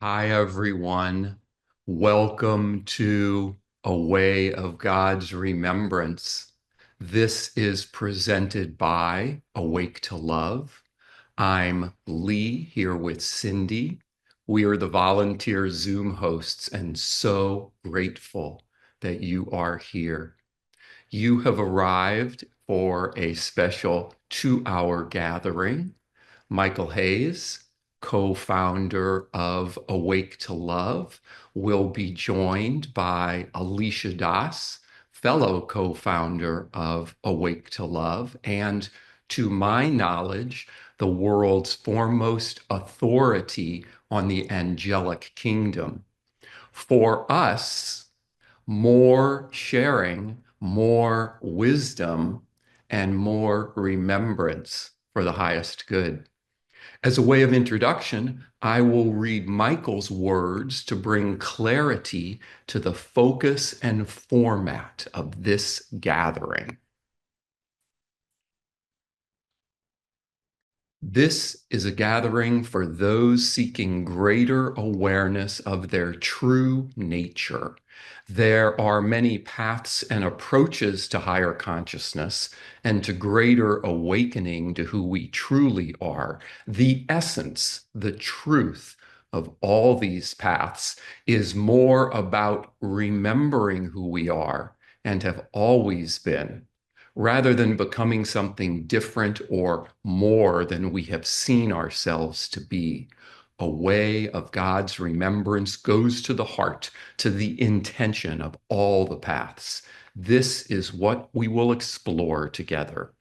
Hi, everyone. Welcome to A Way of God's Remembrance. This is presented by Awake to Love. I'm Lee here with Cindy. We are the volunteer Zoom hosts and so grateful that you are here. You have arrived for a special 2-hour gathering. Michael Hayes, co-founder of Awake to Love, will be joined by Alicia Das, fellow co-founder of Awake to Love, and to my knowledge, the world's foremost authority on the angelic kingdom. For us, more sharing, more wisdom, and more remembrance for the highest good. As a way of introduction, I will read Michael's words to bring clarity to the focus and format of this gathering. This is a gathering for those seeking greater awareness of their true nature. There are many paths and approaches to higher consciousness and to greater awakening to who we truly are. The essence, the truth of all these paths is more about remembering who we are and have always been, rather than becoming something different or more than we have seen ourselves to be. A way of God's remembrance goes to the heart, to the intention of all the paths. This is what we will explore together.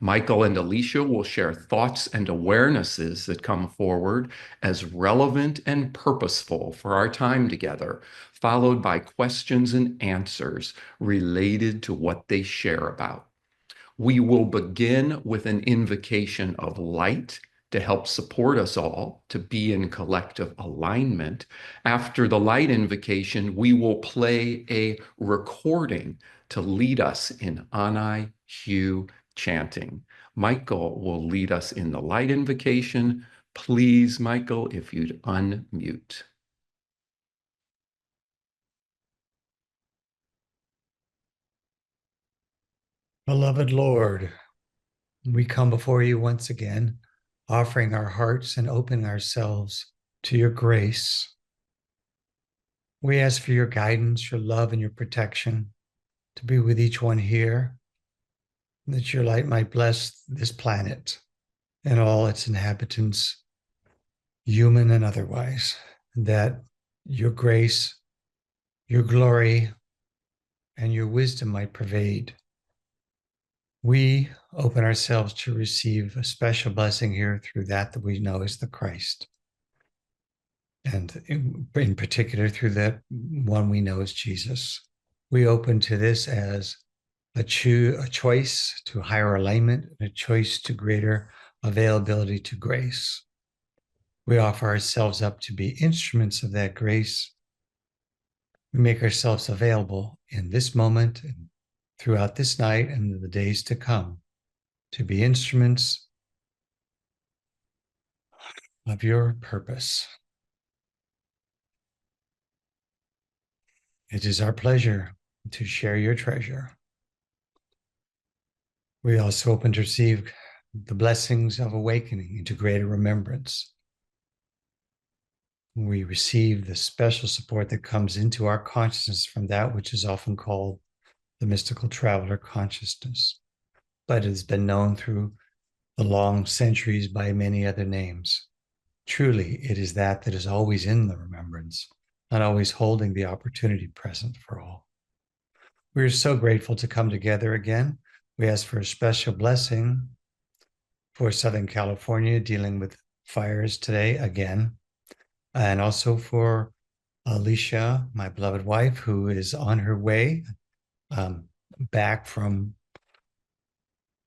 Michael and Alicia will share thoughts and awarenesses that come forward as relevant and purposeful for our time together, followed by questions and answers related to what they share about. We will begin with an invocation of light to help support us all to be in collective alignment. After the light invocation, we will play a recording to lead us in Anai Hu chanting. Michael will lead us in the light invocation. Please, Michael, if you'd unmute. Beloved Lord, we come before you once again, offering our hearts and opening ourselves to your grace. We ask for your guidance, your love, and your protection to be with each one here, that your light might bless this planet and all its inhabitants, human and otherwise, that your grace, your glory, and your wisdom might pervade. We open ourselves to receive a special blessing here through that we know is the Christ. And in particular, through that one we know as Jesus. We open to this as a choice to higher alignment, and a choice to greater availability to grace. We offer ourselves up to be instruments of that grace. We make ourselves available in this moment and throughout this night and the days to come to be instruments of your purpose. It is our pleasure to share your treasure. We also open to receive the blessings of awakening into greater remembrance. We receive the special support that comes into our consciousness from that which is often called the mystical traveler consciousness, but it has been known through the long centuries by many other names. Truly, it is that is always in the remembrance and always holding the opportunity present for all. We are so grateful to come together again. We ask for a special blessing for Southern California dealing with fires today again, and also for Alicia, my beloved wife, who is on her way back from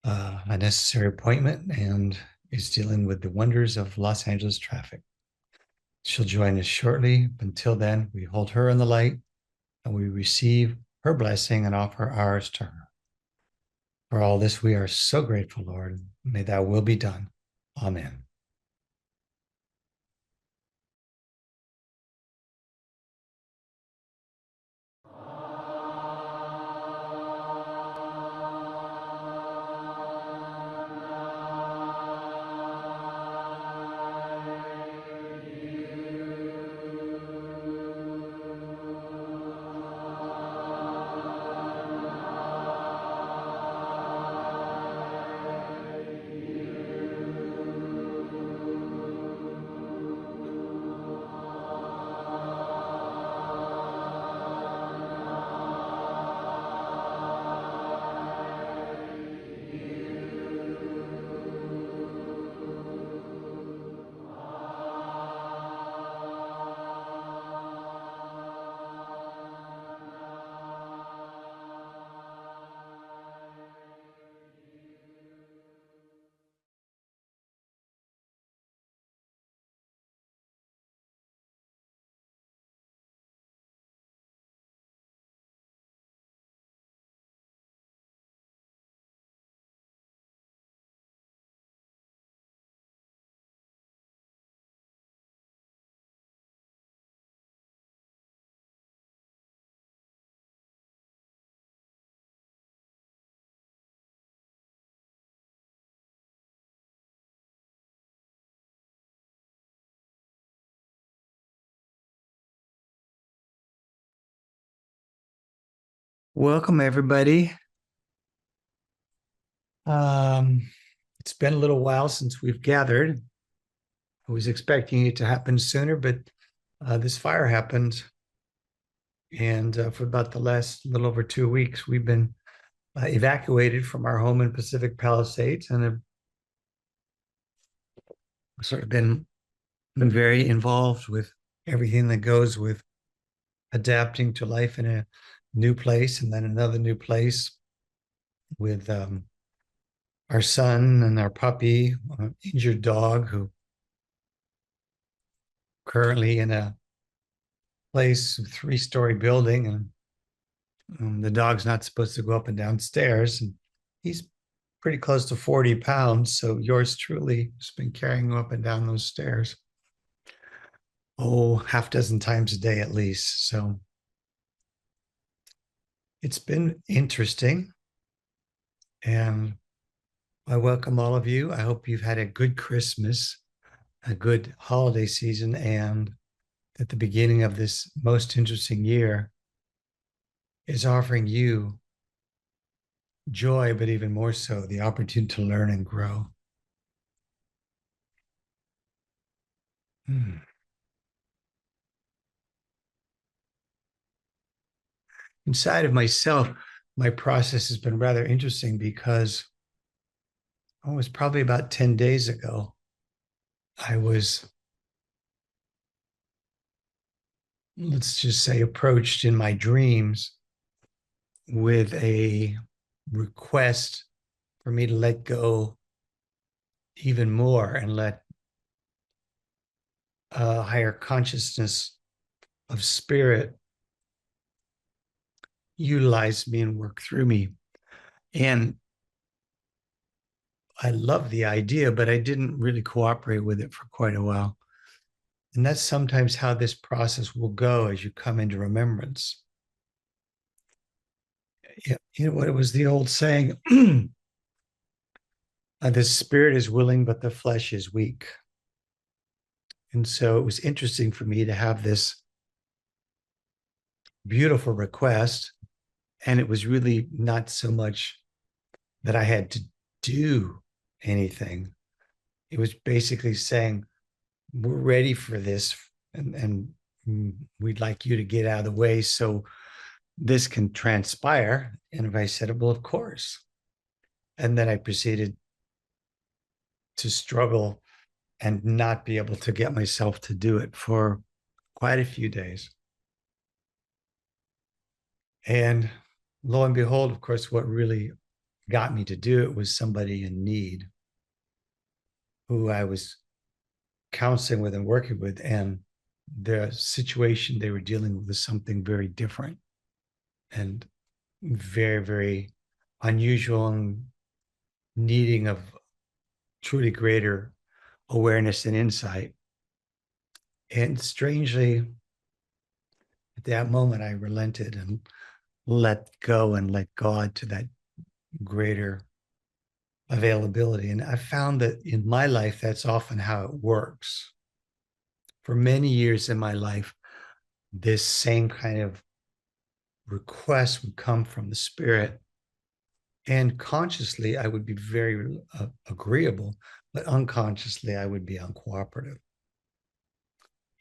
a necessary appointment and is dealing with the wonders of Los Angeles traffic. She'll join us shortly. Until then, we hold her in the light and we receive her blessing and offer ours to her. For all this, we are so grateful, Lord. May thy will be done. Amen. Welcome, everybody. It's been a little while since we've gathered. I was expecting it to happen sooner, but this fire happened. And for about the last little over 2 weeks, we've been evacuated from our home in Pacific Palisades and have sort of been very involved with everything that goes with adapting to life in a new place and then another new place with our son and our puppy, injured dog who currently in a place, 3-story building, and the dog's not supposed to go up and down stairs. And he's pretty close to 40 pounds. So yours truly has been carrying him up and down those stairs. Oh, half dozen times a day at least. So it's been interesting. And I welcome all of you. I hope you've had a good Christmas, a good holiday season, and at the beginning of this most interesting year is offering you joy, but even more so, the opportunity to learn and grow. Inside of myself, my process has been rather interesting because it was probably about 10 days ago. I was, let's just say, approached in my dreams with a request for me to let go even more and let a higher consciousness of spirit utilize me and work through me. And I love the idea, but I didn't really cooperate with it for quite a while. And that's sometimes how this process will go as you come into remembrance. You know what, it was the old saying, the spirit is willing, but the flesh is weak. And so it was interesting for me to have this beautiful request. And it was really not so much that I had to do anything. It was basically saying, we're ready for this, and we'd like you to get out of the way so this can transpire. And if I said, well, of course. And then I proceeded to struggle and not be able to get myself to do it for quite a few days. And lo and behold, of course, what really got me to do it was somebody in need who I was counseling with and working with. And the situation they were dealing with was something very different and very, very unusual and needing of truly greater awareness and insight. And strangely, at that moment, I relented and let go and let God to that greater availability. And I found that in my life, that's often how it works. For many years in my life, this same kind of request would come from the spirit. And consciously, I would be very agreeable, but unconsciously, I would be uncooperative.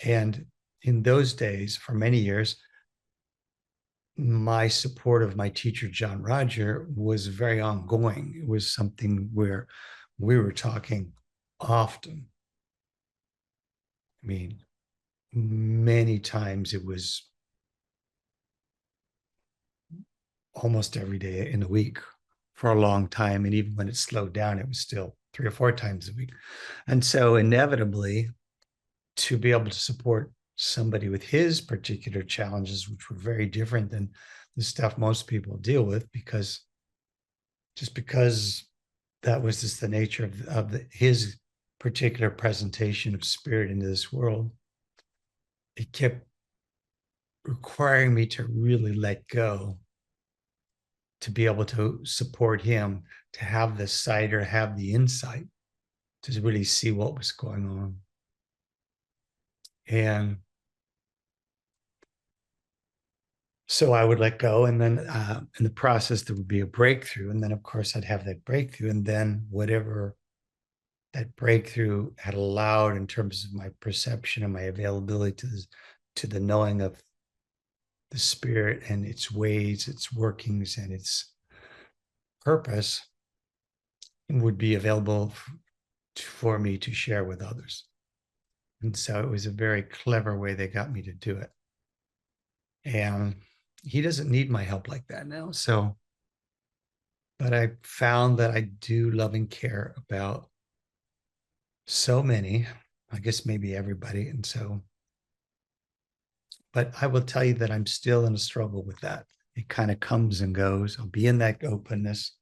And in those days, for many years, my support of my teacher, John Roger, was very ongoing. It was something where we were talking often. I mean, many times it was almost every day in a week for a long time. And even when it slowed down, it was still 3 or 4 times a week. And so inevitably, to be able to support somebody with his particular challenges, which were very different than the stuff most people deal with, because that was just the nature of his particular presentation of spirit into this world, it kept requiring me to really let go to be able to support him, to have the sight or have the insight to really see what was going on. And So I would let go, and then in the process there would be a breakthrough, and then of course I'd have that breakthrough, and then whatever that breakthrough had allowed in terms of my perception and my availability to the knowing of the spirit and its ways, its workings, and its purpose would be available for me to share with others. And so it was a very clever way they got me to do it. And he doesn't need my help like that now. So, but I found that I do love and care about so many, I guess maybe everybody. And so, but I will tell you that I'm still in a struggle with that. It kind of comes and goes. I'll be in that openness,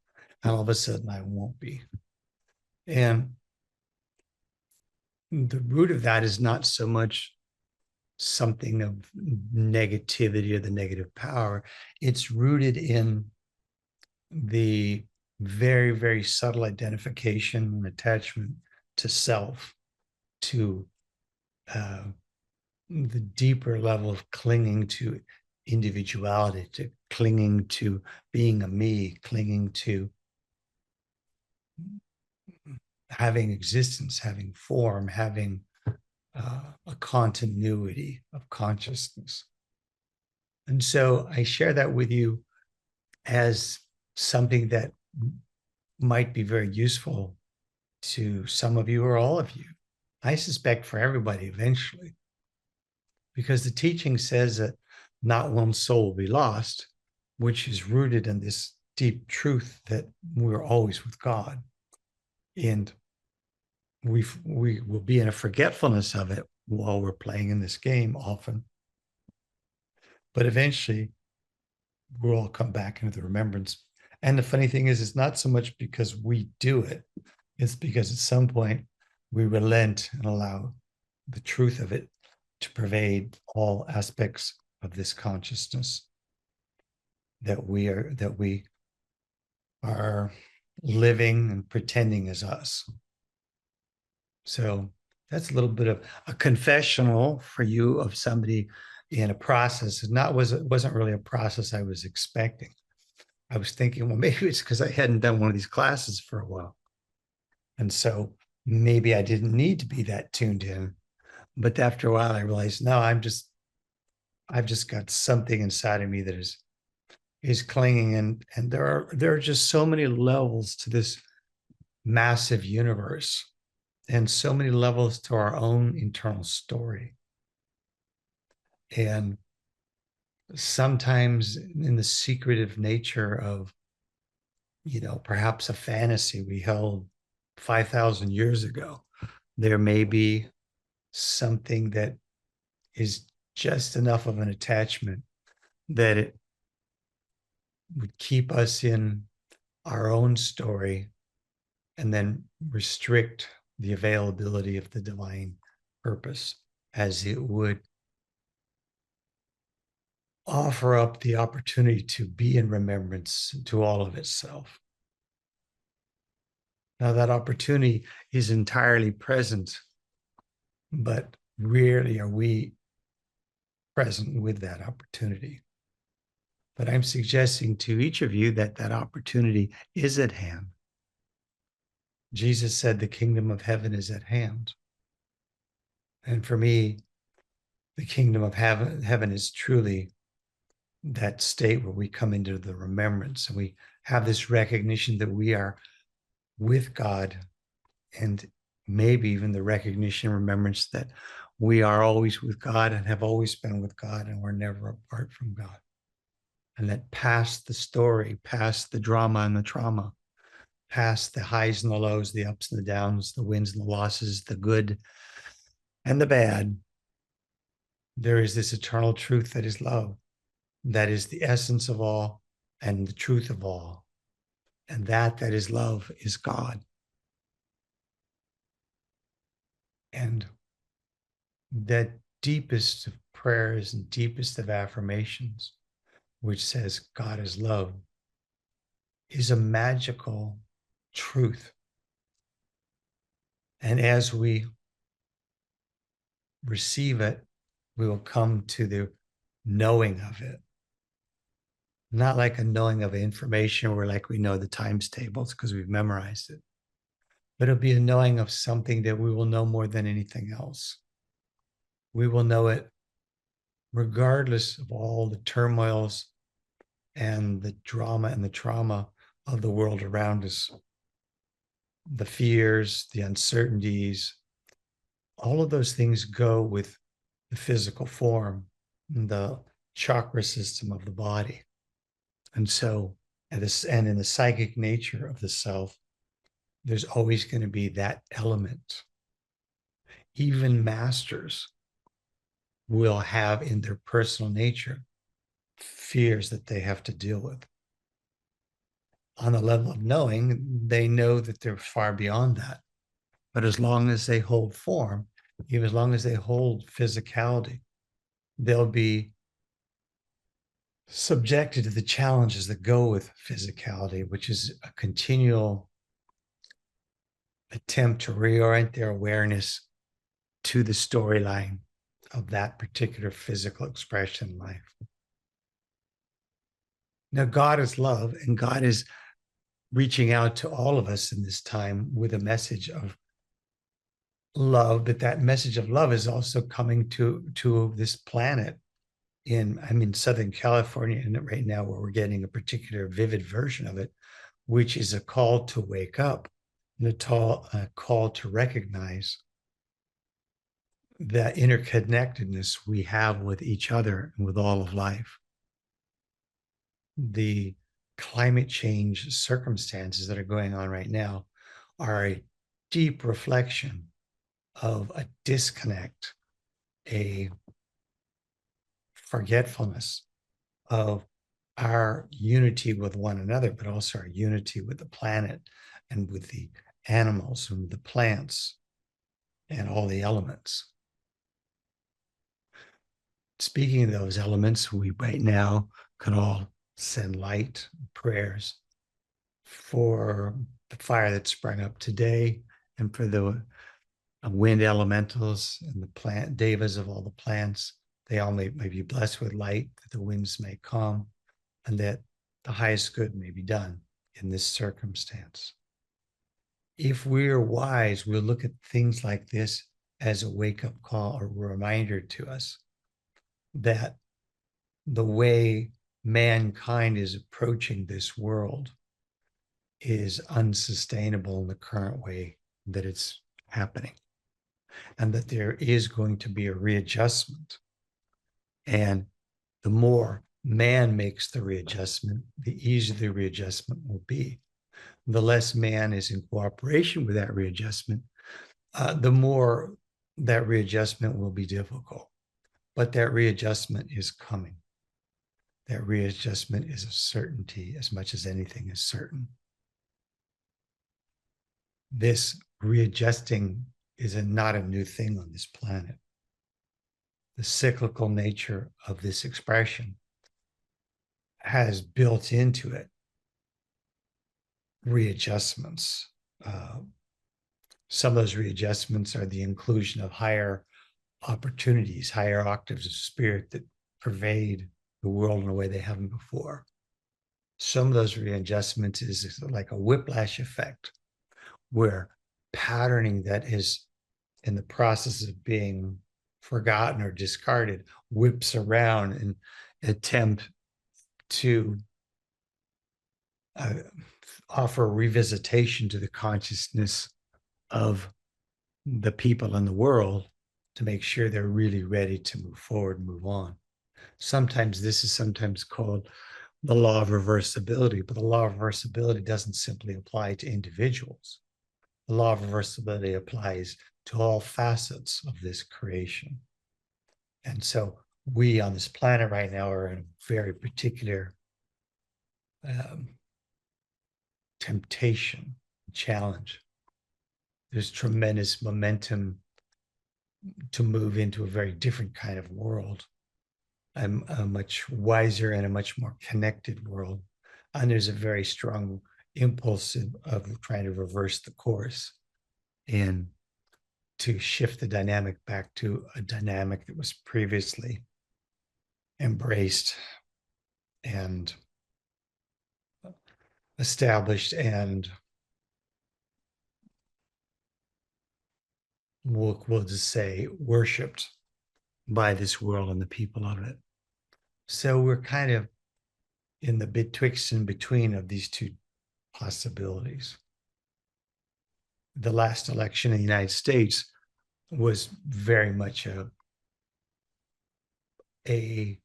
and all of a sudden I won't be. And the root of that is not so much something of negativity or the negative power. It's rooted in the very, very subtle identification and attachment to self, to the deeper level of clinging to individuality, to clinging to being a me, clinging to having existence, having form, having a continuity of consciousness. And so I share that with you as something that might be very useful to some of you or all of you. I suspect for everybody eventually, because the teaching says that not one soul will be lost, which is rooted in this deep truth that we're always with God. And we will be in a forgetfulness of it while we're playing in this game often. But eventually, we'll all come back into the remembrance. And the funny thing is, it's not so much because we do it, it's because at some point we relent and allow the truth of it to pervade all aspects of this consciousness that we are living and pretending as us. So that's a little bit of a confessional for you of somebody in a process. It wasn't really a process I was expecting. I was thinking, well, maybe it's because I hadn't done one of these classes for a while. And so maybe I didn't need to be that tuned in. But after a while, I realized, no, I've just got something inside of me that is clinging. And there are just so many levels to this massive universe and so many levels to our own internal story. And sometimes in the secretive nature of, perhaps a fantasy we held 5,000 years ago, there may be something that is just enough of an attachment that it would keep us in our own story and then restrict the availability of the divine purpose, as it would offer up the opportunity to be in remembrance to all of itself. Now, that opportunity is entirely present, but rarely are we present with that opportunity. But I'm suggesting to each of you that that opportunity is at hand. Jesus said the kingdom of heaven is at hand. And for me, the kingdom of heaven is truly that state where we come into the remembrance and we have this recognition that we are with God, and maybe even the recognition and remembrance that we are always with God and have always been with God, and we're never apart from God. And that past the story, past the drama and the trauma, past the highs and the lows, the ups and the downs, the wins and the losses, the good and the bad, there is this eternal truth that is love, that is the essence of all and the truth of all. And that is love is God. And that deepest of prayers and deepest of affirmations, which says God is love, is a magical truth. And as we receive it, we will come to the knowing of it. not like a knowing of information where like we know the times tables because we've memorized it, but it'll be a knowing of something that we will know more than anything else. We will know it regardless of all the turmoils and the drama and the trauma of the world around us, the fears, the uncertainties, all of those things go with the physical form, the chakra system of the body. And so, and in the psychic nature of the self, there's always going to be that element. Even masters will have in their personal nature fears that they have to deal with. On the level of knowing, they know that they're far beyond that. But as long as they hold form, even as long as they hold physicality, they'll be subjected to the challenges that go with physicality, which is a continual attempt to reorient their awareness to the storyline of that particular physical expression in life. Now, God is love, and God is reaching out to all of us in this time with a message of love, but that message of love is also coming to this planet I'm in Southern California and right now where we're getting a particular vivid version of it, which is a call to wake up and a call to recognize that interconnectedness we have with each other and with all of life. The climate change circumstances that are going on right now are a deep reflection of a disconnect, a forgetfulness of our unity with one another, but also our unity with the planet and with the animals and the plants and all the elements. Speaking of those elements, we right now could all send light prayers for the fire that sprung up today and for the wind elementals and the plant devas of all the plants. They all may be blessed with light, that the winds may calm, and that the highest good may be done in this circumstance. If we're wise, we'll look at things like this as a wake-up call, a reminder to us that the way mankind is approaching this world is unsustainable in the current way that it's happening, and that there is going to be a readjustment. And the more man makes the readjustment, the easier the readjustment will be. The less man is in cooperation with that readjustment, the more that readjustment will be difficult. But that readjustment is coming. That readjustment is a certainty as much as anything is certain. This readjusting is not a new thing on this planet. The cyclical nature of this expression has built into it readjustments. Some of those readjustments are the inclusion of higher opportunities, higher octaves of spirit that pervade the world in a way they haven't before. Some of those readjustments is like a whiplash effect, where patterning that is in the process of being forgotten or discarded whips around and attempt to offer revisitation to the consciousness of the people in the world to make sure they're really ready to move forward and move on. Sometimes this is sometimes called the law of reversibility, but the law of reversibility doesn't simply apply to individuals. The law of reversibility applies to all facets of this creation. And so we on this planet right now are in a very particular temptation, challenge. There's tremendous momentum to move into a very different kind of world, a much wiser and a much more connected world. And there's a very strong impulse of trying to reverse the course and to shift the dynamic back to a dynamic that was previously embraced and established and we'll just say worshipped by this world and the people of it. So we're kind of in the betwixt and between of these two possibilities. The last election in the United States was very much a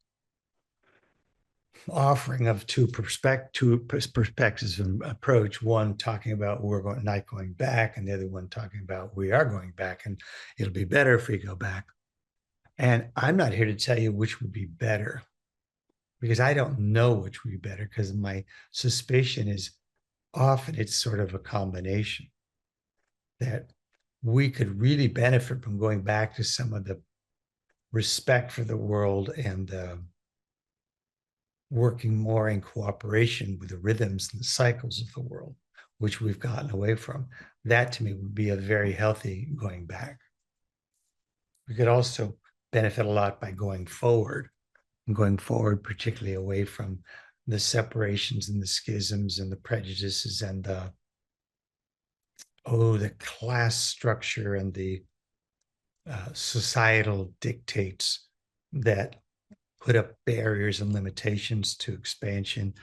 offering of two perspectives of approach. One talking about not going back, and the other one talking about we are going back, and it'll be better if we go back. And I'm not here to tell you which would be better because I don't know which would be better because my suspicion is often it's sort of a combination that we could really benefit from going back to some of the respect for the world and working more in cooperation with the rhythms and the cycles of the world, which we've gotten away from. That to me would be a very healthy going back. We could also benefit a lot by going forward, particularly away from the separations and the schisms and the prejudices and the class structure and the societal dictates that put up barriers and limitations to expansion,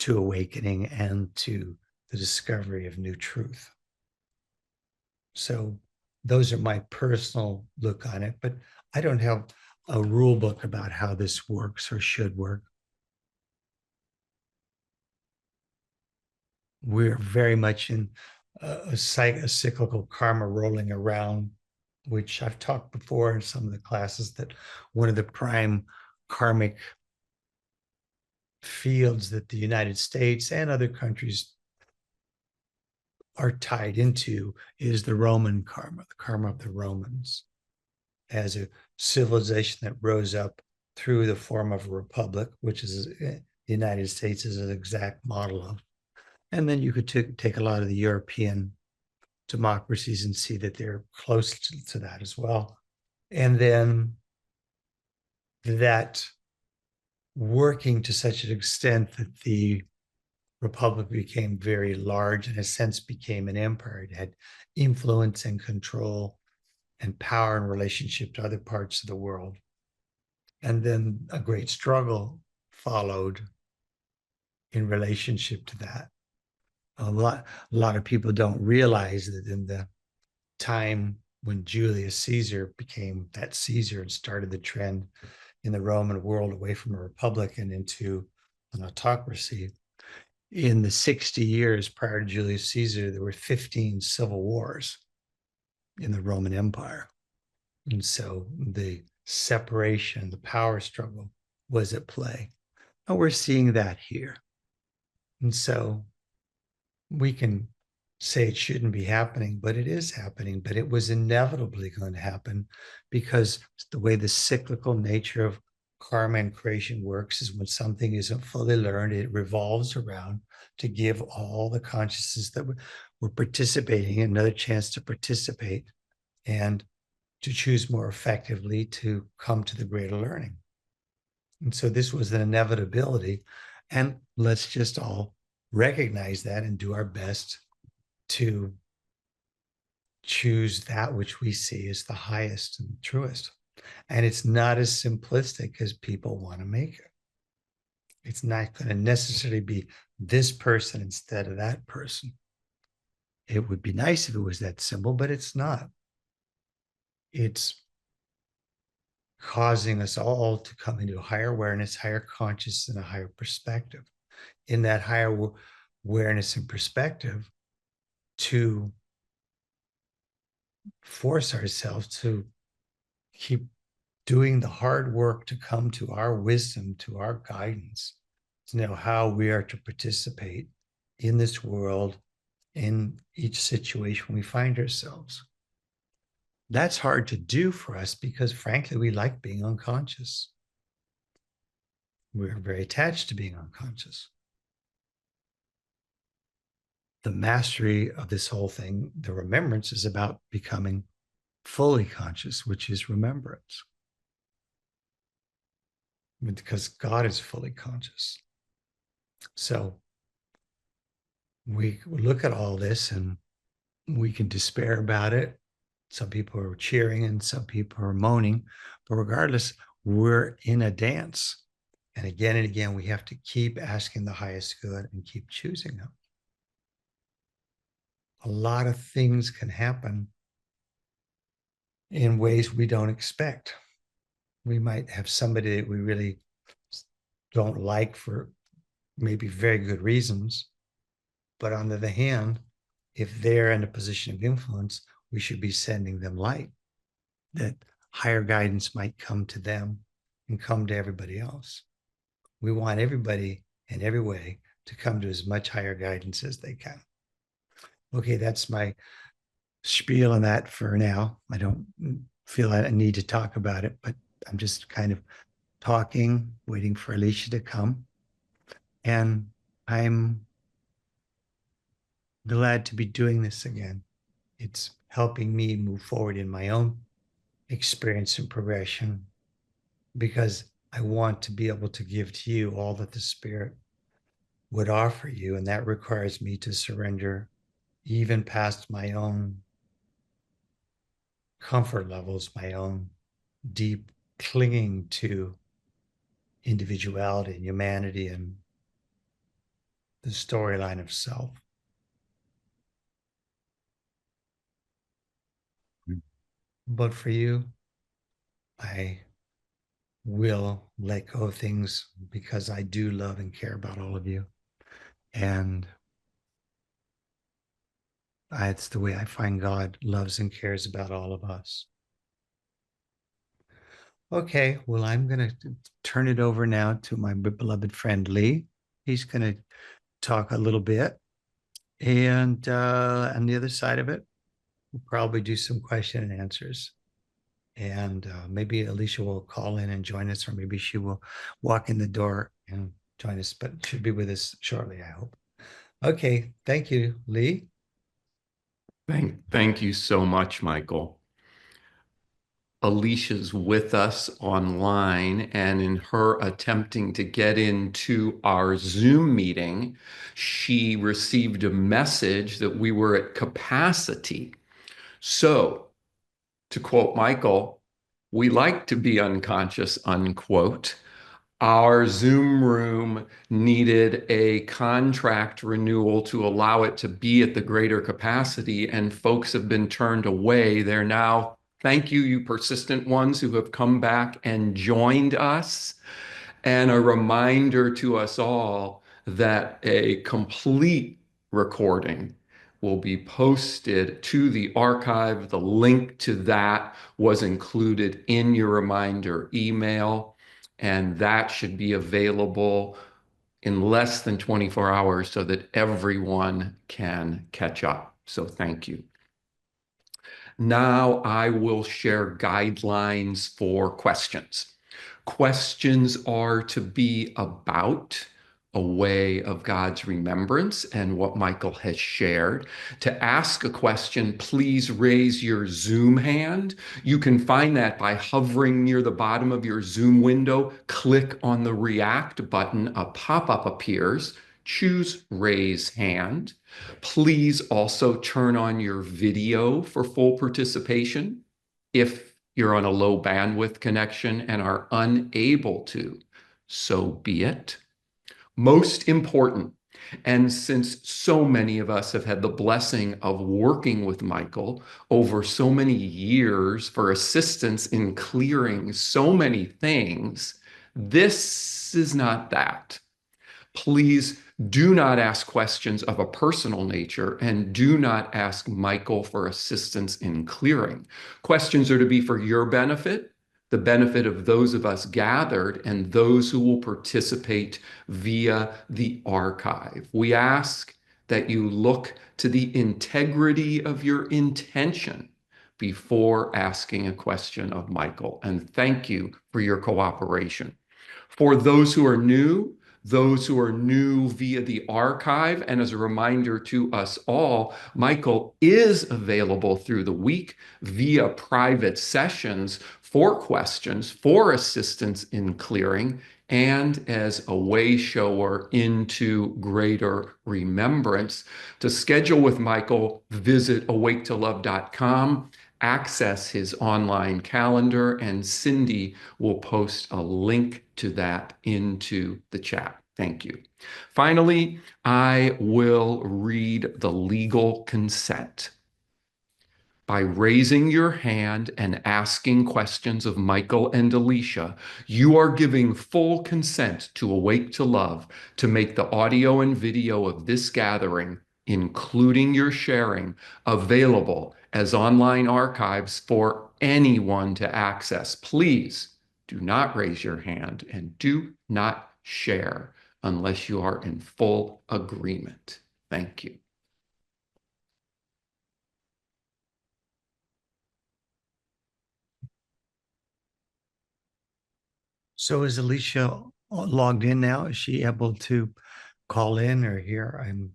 to awakening, and to the discovery of new truth. So those are my personal look on it, but I don't have a rule book about how this works or should work. We're very much in a cyclical karma rolling around, which I've talked before in some of the classes, that one of the prime karmic fields that the United States and other countries are tied into is the Roman karma, the karma of the Romans, as a civilization that rose up through the form of a republic, which is the United States is an exact model of. And then you could take a lot of the European democracies and see that they're close to that as well. And then that working to such an extent that the republic became very large, in a sense became an empire. It had influence and control and power in relationship to other parts of the world. And then a great struggle followed in relationship to that. A lot of people don't realize that in the time when Julius Caesar became that Caesar and started the trend in the Roman world away from a republic and into an autocracy, in the 60 years prior to Julius Caesar, there were 15 civil wars in the Roman Empire. And so the separation, the power struggle was at play. And we're seeing that here. And so we can say it shouldn't be happening, but it is happening. But it was inevitably going to happen because the way the cyclical nature of karma and creation works is when something isn't fully learned, it revolves around to give all the consciousness that we're participating another chance to participate and to choose more effectively to come to the greater learning. And so this was an inevitability. And let's just all recognize that and do our best to choose that which we see as the highest and truest. And it's not as simplistic as people want to make it. It's not going to necessarily be this person instead of that person. It would be nice if it was that simple, but it's not. It's causing us all to come into a higher awareness, higher consciousness, and a higher perspective. In that higher awareness and perspective, to force ourselves to keep doing the hard work to come to our wisdom, to our guidance, to know how we are to participate in this world, in each situation we find ourselves. That's hard to do for us because, frankly, we like being unconscious. We're very attached to being unconscious. The mastery of this whole thing, the remembrance, is about becoming fully conscious, which is remembrance. Because God is fully conscious. So We look at all this and we can despair about it. Some people are cheering and some people are moaning, but regardless, we're in a dance. And again, we have to keep asking the highest good and keep choosing them. A lot of things can happen in ways we don't expect. We might have somebody that we really don't like for maybe very good reasons. But on the other hand, if they're in a position of influence, we should be sending them light, that higher guidance might come to them and come to everybody else. We want everybody in every way to come to as much higher guidance as they can. Okay, that's my spiel on that for now. I don't feel I need to talk about it, but I'm just kind of talking, waiting for Alicia to come. And I'm glad to be doing this again. It's helping me move forward in my own experience and progression because I want to be able to give to you all that the Spirit would offer you. And that requires me to surrender even past my own comfort levels, my own deep clinging to individuality and humanity and the storyline of self. But for you, I will let go of things because I do love and care about all of you. And it's the way I find God loves and cares about all of us. Okay, well, I'm going to turn it over now to my beloved friend Lee. He's going to talk a little bit. And on the other side of it, we'll probably do some question and answers. And maybe Alicia will call in and join us, or maybe she will walk in the door and join us, but she'll be with us shortly, I hope. Okay, thank you, Lee. Thank you so much, Michael. Alicia's with us online, and in her attempting to get into our Zoom meeting, she received a message that we were at capacity. So, to quote Michael, we like to be unconscious, unquote. Our Zoom room needed a contract renewal to allow it to be at the greater capacity, and folks have been turned away. They're now, thank you, you persistent ones who have come back and joined us. And a reminder to us all that a complete recording will be posted to the archive. The link to that was included in your reminder email, and that should be available in less than 24 hours so that everyone can catch up. So thank you. Now I will share guidelines for questions. Questions are to be about a way of God's remembrance and what Michael has shared. To ask a question, please raise your Zoom hand. You can find that by hovering near the bottom of your Zoom window. Click on the React button. A pop-up appears. Choose Raise Hand. Please also turn on your video for full participation. If you're on a low bandwidth connection and are unable to, so be it. Most important, and since so many of us have had the blessing of working with Michael over so many years for assistance in clearing so many things, this is not that. Please do not ask questions of a personal nature and do not ask Michael for assistance in clearing. Questions are to be for your benefit, the benefit of those of us gathered, and those who will participate via the archive. We ask that you look to the integrity of your intention before asking a question of Michael. And thank you for your cooperation. For those who are new, those who are new via the archive. And as a reminder to us all, Michael is available through the week via private sessions for questions, for assistance in clearing, and as a way shower into greater remembrance. To schedule with Michael, visit awaketolove.com, access his online calendar, and Cindy will post a link to that into the chat. Thank you. Finally, I will read the legal consent. By raising your hand and asking questions of Michael and Alicia, you are giving full consent to Awake to Love to make the audio and video of this gathering, including your sharing, available as online archives for anyone to access. Please do not raise your hand and do not share unless you are in full agreement. Thank you. So is Alicia logged in now? Is she able to call in or hear? I'm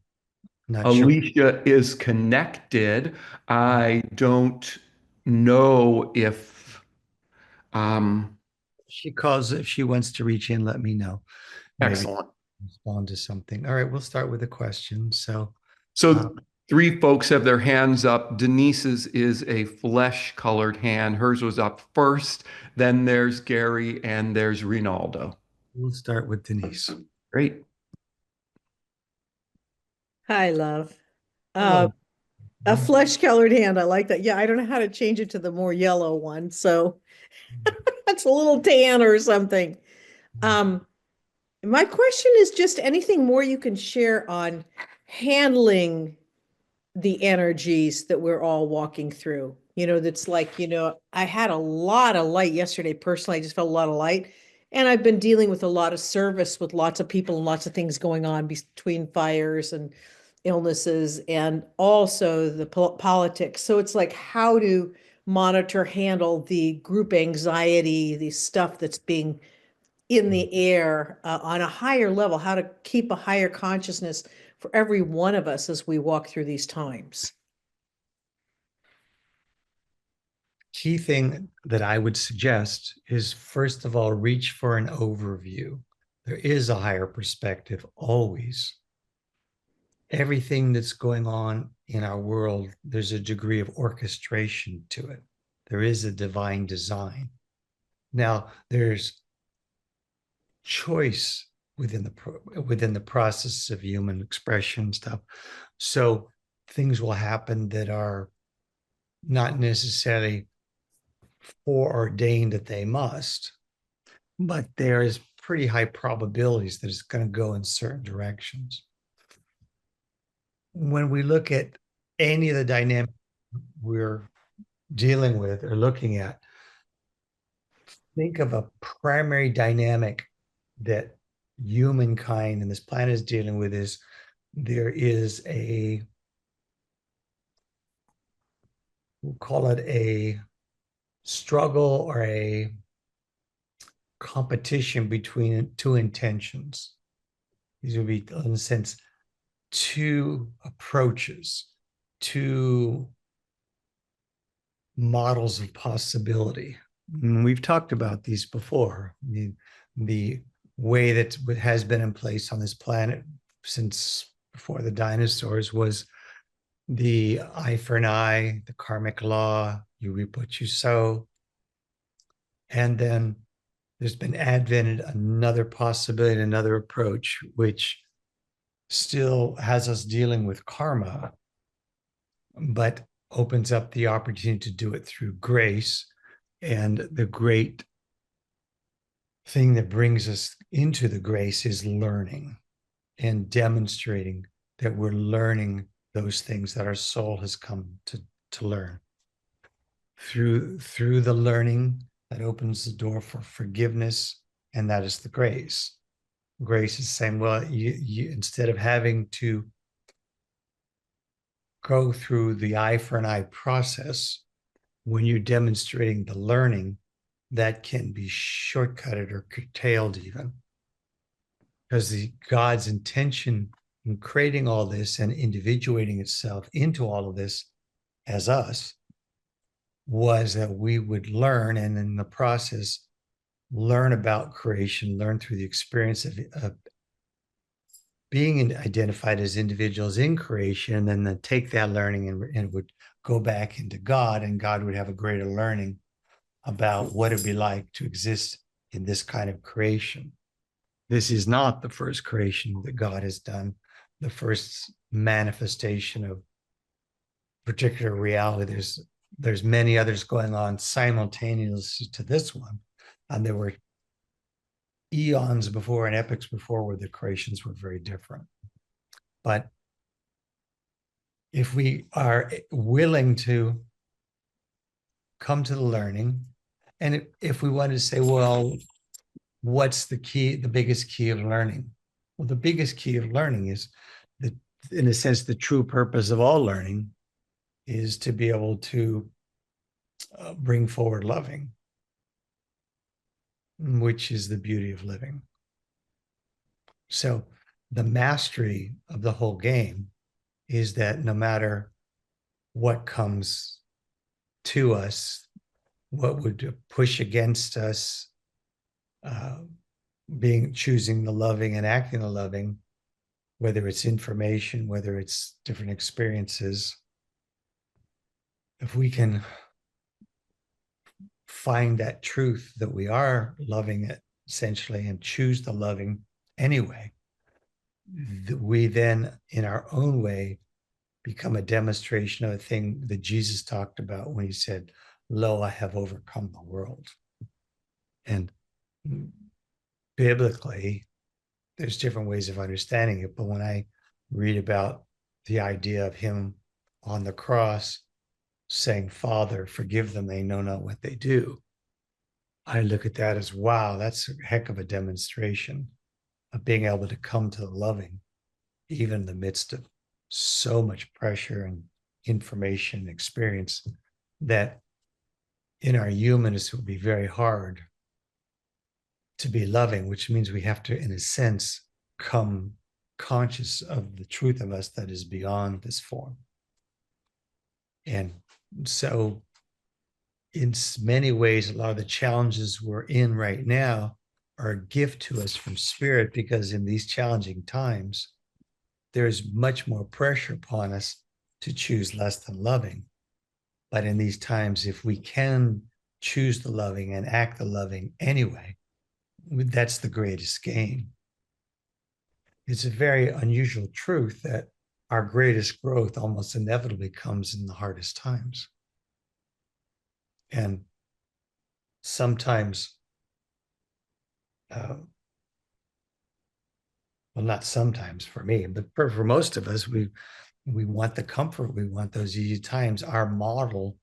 not sure. Alicia is connected. I don't know if, um, She calls if she wants to reach in, let me know. Maybe excellent. respond to something. All right, we'll start with a question. So, So um, three folks have their hands up. Denise's is a flesh-colored hand. Hers was up first. Then there's Gary and there's Rinaldo. we'll start with Denise. Great. Hi, love. Uh, Hello. a flesh-colored hand. I like that. Yeah, I don't know how to change it to the more yellow one, so that's a little tan or something. Um, my question is just anything more you can share on handling the energies that we're all walking through. That's like, I had a lot of light yesterday. Personally, I just felt a lot of light. And I've been dealing with a lot of service with lots of people and lots of things going on between fires and illnesses and also the politics. So it's like how to monitor, handle the group anxiety, the stuff that's being in the air on a higher level, how to keep a higher consciousness for every one of us as we walk through these times. Key thing that I would suggest is, first of all, reach for an overview. There is a higher perspective always. Everything that's going on in our world, there's a degree of orchestration to it. There is a divine design. Now, there's choice within the process of human expression stuff. So things will happen that are not necessarily foreordained that they must, but there is pretty high probabilities that it's going to go in certain directions. When we look at any of the dynamics we're dealing with or looking at, think of a primary dynamic that humankind and this planet is dealing with is there is we'll call it a struggle or a competition between two intentions. These would be, in a sense, two approaches, two models of possibility. And we've talked about these before. The way that has been in place on this planet since before the dinosaurs was the eye for an eye, the karmic law, you reap what you sow. And then there's been advented another possibility, another approach, which still has us dealing with karma, but opens up the opportunity to do it through grace. And the great thing that brings us into the grace is learning and demonstrating that we're learning those things that our soul has come to learn. Through the learning, that opens the door for forgiveness, and that is the grace. Grace is saying, well, you instead of having to go through the eye for an eye process, when you're demonstrating the learning, that can be shortcutted or curtailed even. because God's intention in creating all this and individuating itself into all of this as us was that we would learn, and in the process learn about creation, learn through the experience of being identified as individuals in creation, and then take that learning and would go back into God, and God would have a greater learning about what it'd be like to exist in this kind of creation. This is not the first creation that God has done, the first manifestation of particular reality. There's many others going on simultaneously to this one, and there were eons before and epochs before where the creations were very different. But if we are willing to come to the learning, and if we wanted to say, well, what's the key, the biggest key of learning? Well, the biggest key of learning is that, in a sense, the true purpose of all learning is to be able to bring forward loving, which is the beauty of living. So the mastery of the whole game is that no matter what comes to us, what would push against us, choosing the loving and acting the loving, whether it's information, whether it's different experiences, if we can find that truth that we are loving it essentially and choose the loving anyway, we then in our own way become a demonstration of a thing that Jesus talked about when he said, "Lo, I have overcome the world." And biblically, there's different ways of understanding it, but when I read about the idea of him on the cross saying, "Father, forgive them, they know not what they do," I look at that as, wow, that's a heck of a demonstration of being able to come to the loving, even in the midst of so much pressure and information and experience that in our humanness it would be very hard to be loving, which means we have to, in a sense, come conscious of the truth of us that is beyond this form. And so in many ways, a lot of the challenges we're in right now are a gift to us from spirit, because in these challenging times, there's much more pressure upon us to choose less than loving. But in these times, if we can choose the loving and act the loving anyway, that's the greatest gain. It's a very unusual truth that our greatest growth almost inevitably comes in the hardest times. And sometimes, well, not sometimes for me, but for most of us, we want the comfort, we want those easy times. Our model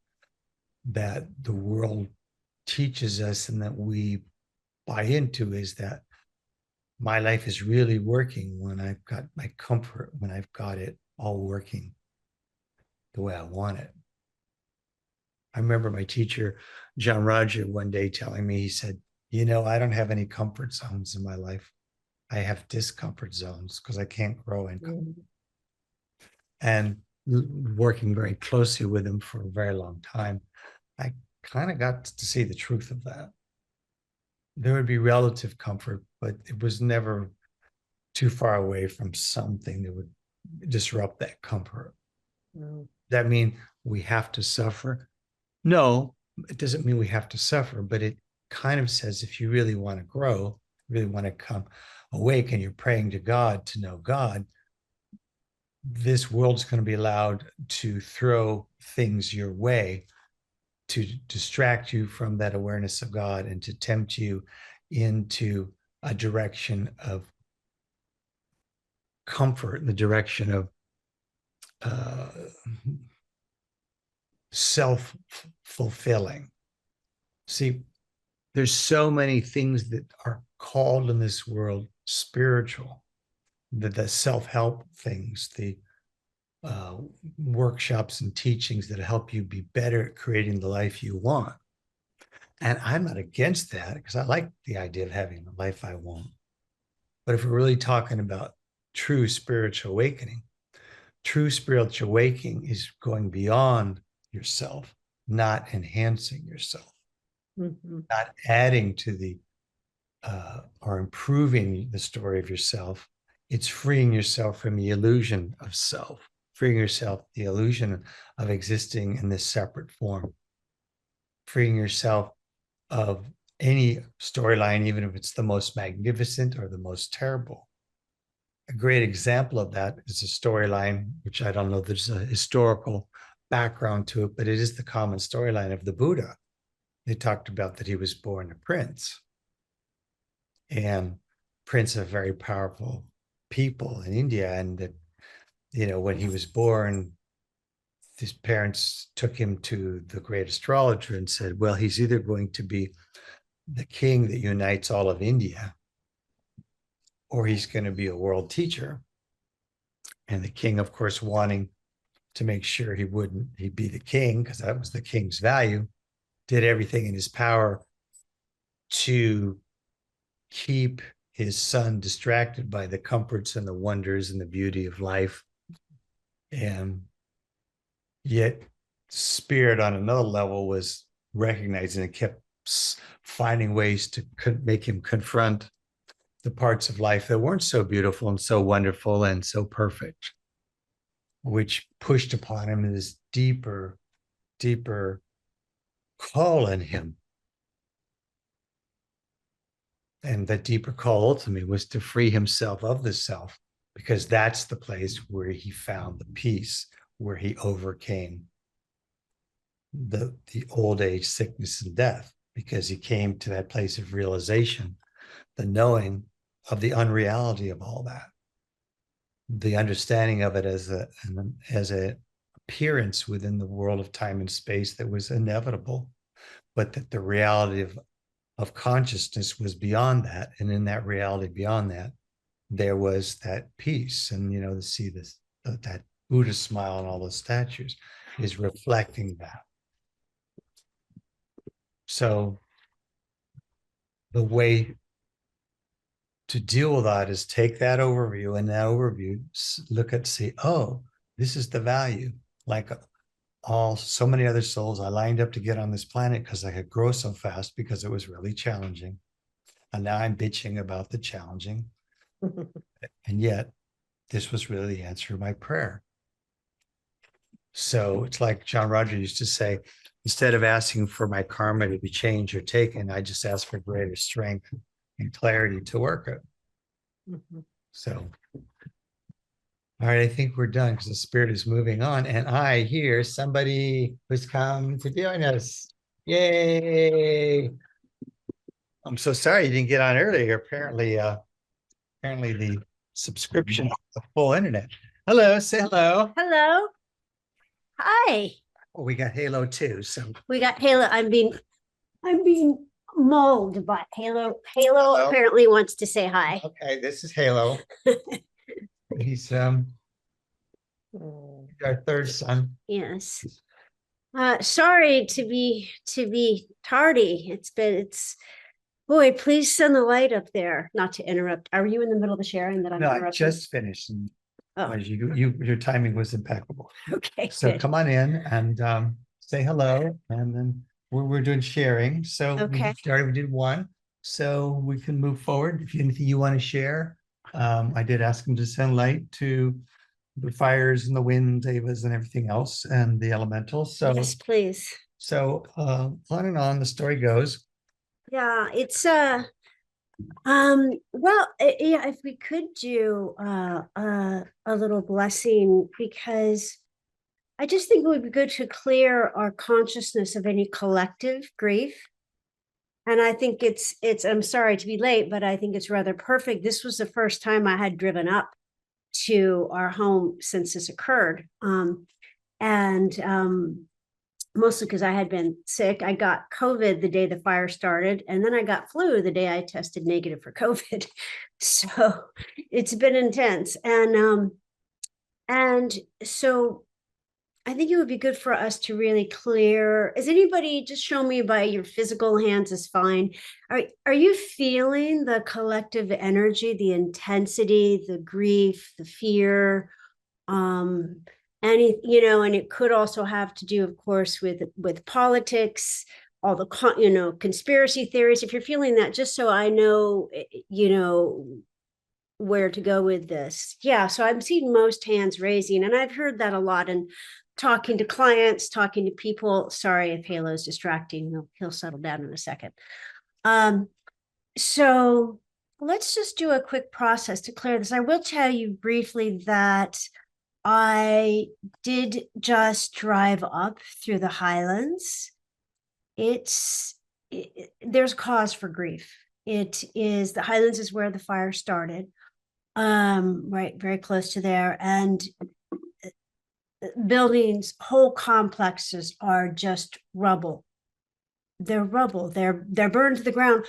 that the world teaches us and that we buy into is that my life is really working when I've got my comfort, when I've got it all working the way I want it. I remember my teacher, John Roger, one day telling me, he said, I don't have any comfort zones in my life. I have discomfort zones because I can't grow in comfort. And working very closely with him for a very long time, I kind of got to see the truth of that. There would be relative comfort, but it was never too far away from something that would disrupt that comfort. No. That mean we have to suffer? No, it doesn't mean we have to suffer, but it kind of says if you really want to grow, really want to come awake, and you're praying to God to know God, this world's going to be allowed to throw things your way to distract you from that awareness of God and to tempt you into a direction of comfort, in the direction of self-fulfilling. See, there's so many things that are called in this world spiritual, the self-help things, the workshops and teachings that help you be better at creating the life you want. And I'm not against that, because I like the idea of having the life I want. But if we're really talking about true spiritual awakening, true spiritual awakening is going beyond yourself, not enhancing yourself, not adding to the or improving the story of yourself. It's freeing yourself from the illusion of self, freeing yourself the illusion of existing in this separate form, freeing yourself of any storyline, even if it's the most magnificent or the most terrible. A great example of that is a storyline, which I don't know, there's a historical background to it, but it is the common storyline of the Buddha. They talked about that he was born a prince, and prince of very powerful people in India. And that, when he was born, his parents took him to the great astrologer and said, well, he's either going to be the king that unites all of India, or he's going to be a world teacher. And the king, of course, wanting to make sure he'd be the king, because that was the king's value, did everything in his power to keep his son distracted by the comforts and the wonders and the beauty of life. And yet spirit on another level was recognizing and kept finding ways to make him confront the parts of life that weren't so beautiful and so wonderful and so perfect, which pushed upon him this deeper call in him. And that deeper call ultimately was to free himself of the self, because that's the place where he found the peace, where he overcame the old age, sickness, and death, because he came to that place of realization, the knowing of the unreality of all that, the understanding of it as a appearance within the world of time and space that was inevitable, but that the reality of consciousness was beyond that. And in that reality beyond that, there was that peace. And, to see this, that Buddha smile on all the statues is reflecting that. So the way to deal with that is take that overview, and that overview, look at, see, oh, this is the value. Like so many other souls, I lined up to get on this planet because I could grow so fast because it was really challenging. And now I'm bitching about the challenging. And yet this was really the answer to my prayer. So it's like John Roger used to say, instead of asking for my karma to be changed or taken, I just ask for greater strength and clarity to work it. So, all right, I think we're done because the spirit is moving on. And I hear somebody who's come to join us. Yay. I'm so sorry you didn't get on earlier. Apparently the subscription of the full internet. Hello, say hello. Hello. Hi. Oh, we got Halo too. So We got Halo. I'm being mauled, but Halo Hello. apparently wants to say hi. Okay, this is Halo. He's our third son. Yes. Sorry to be tardy. Boy, please send the light up there. Not to interrupt. Are you in the middle of the sharing that I'm No, I interrupting? just finished. And Oh, your timing was impeccable. okay. So Good. come on in and say hello, and then we're doing sharing. So Okay. we did one, so we can move forward. If you anything you want to share, I did ask him to send light to the fires and the winds, Avas, and everything else, and the elementals. So Yes, please. so on and on the story goes. Yeah, it's yeah, if we could do a little blessing, because I just think it would be good to clear our consciousness of any collective grief. And I think it's I'm sorry to be late, but I think it's rather perfect. This was the first time I had driven up to our home since this occurred. And mostly because I had been sick. I got COVID the day the fire started, and then I got flu the day I tested negative for COVID. So it's been intense. And so I think it would be good for us to really clear. Is anybody, just show me by your physical hands is fine. Are you feeling the collective energy, the intensity, the grief, the fear? Any, and it could also have to do, of course, with politics, all the conspiracy theories. If you're feeling that, just so I know, where to go with this. Yeah, so I'm seeing most hands raising, and I've heard that a lot in talking to clients, talking to people. Sorry if Halo's distracting. He'll settle down in a second. So let's just do a quick process to clear this. I will tell you briefly that I did just drive up through the Highlands. There's cause for grief. It is, the Highlands is where the fire started, right, very close to there. And buildings, whole complexes are just rubble. They're rubble. They're burned to the ground.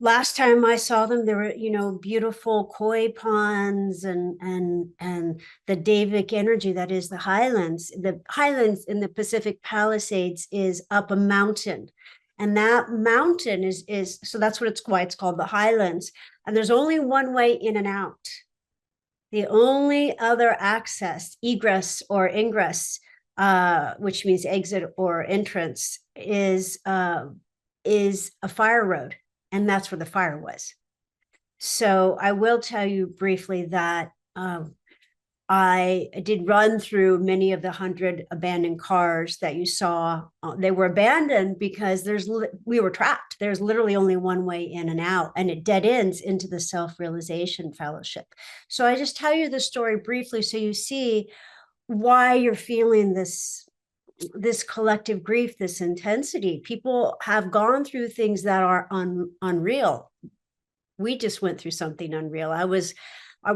Last time I saw them, there were, beautiful koi ponds and the Davic energy that is the Highlands. The Highlands in the Pacific Palisades is up a mountain. And that mountain is so that's why it's called the Highlands. And there's only one way in and out. The only other access, egress or ingress, which means exit or entrance, is a fire road. And that's where the fire was. So I will tell you briefly that I did run through many of the 100 abandoned cars that you saw. They were abandoned because we were trapped. There's literally only one way in and out, and it dead ends into the self-realization fellowship. So I just tell you the story briefly so you see why you're feeling this collective grief, this intensity. People have gone through things that are unreal. We just went through something unreal.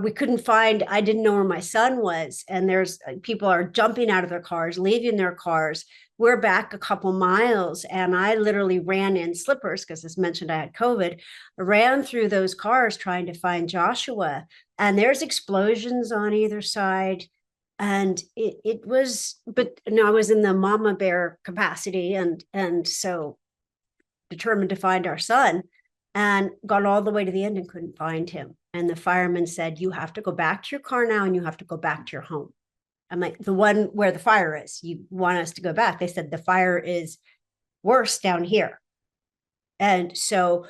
We couldn't find, I didn't know where my son was. And there's people are jumping out of their cars, leaving their cars. We're back a couple miles, and I literally ran in slippers because, as mentioned, I had COVID. I ran through those cars trying to find Joshua, and there's explosions on either side. And it was, but no, I was in the mama bear capacity, and so determined to find our son, and got all the way to the end and couldn't find him. And the fireman said, "You have to go back to your car now, and you have to go back to your home." I'm like, "The one where the fire is, you want us to go back?" They said, "The fire is worse down here." And so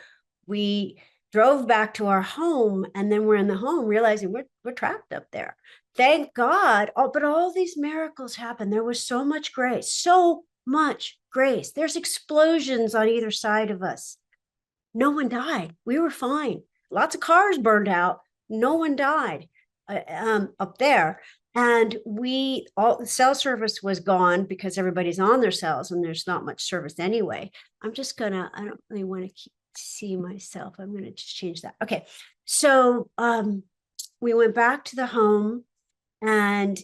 we drove back to our home, and then we're in the home realizing we're trapped up there. Thank God. But all these miracles happened. There was so much grace, so much grace. There's explosions on either side of us. No one died. We were fine. Lots of cars burned out. No one died up there. And all the cell service was gone because everybody's on their cells and there's not much service anyway. I don't really want to see myself. I'm going to just change that. Okay. So we went back to the home, and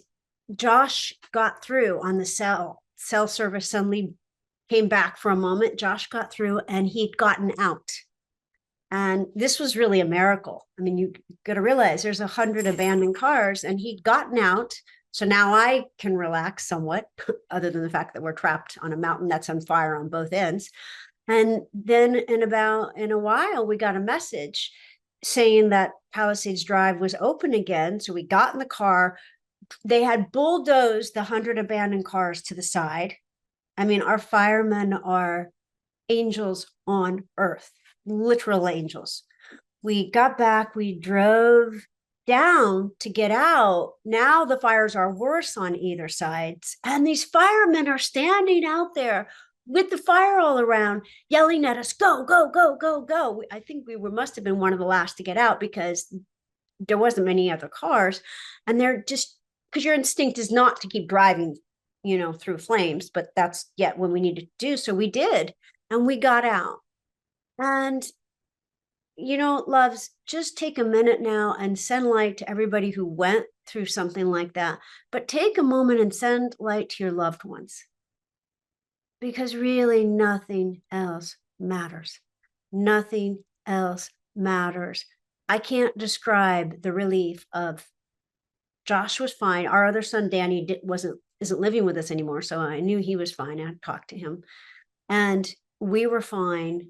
Josh got through on the cell service. Suddenly came back for a moment. Josh got through, and he'd gotten out. And this was really a miracle. I mean, you got to realize there's 100 abandoned cars, and he'd gotten out. So now I can relax somewhat, other than the fact that we're trapped on a mountain that's on fire on both ends. And then in a while, we got a message saying that Palisades Drive was open again. So we got in the car. They had bulldozed the 100 abandoned cars to the side. I mean, our firemen are angels on earth, literal angels. We got back, we drove down to get out. Now the fires are worse on either sides. And these firemen are standing out there with the fire all around, yelling at us, "Go, go, go, go, go." I think must have been one of the last to get out because there wasn't many other cars. And they're just, because your instinct is not to keep driving, through flames, but that's yet when we needed to do. So we did, and we got out. And, loves, just take a minute now and send light to everybody who went through something like that. But take a moment and send light to your loved ones. Because really nothing else matters. Nothing else matters. I can't describe the relief of Josh was fine. Our other son, Danny, wasn't isn't living with us anymore. So I knew he was fine. I had talked to him and we were fine.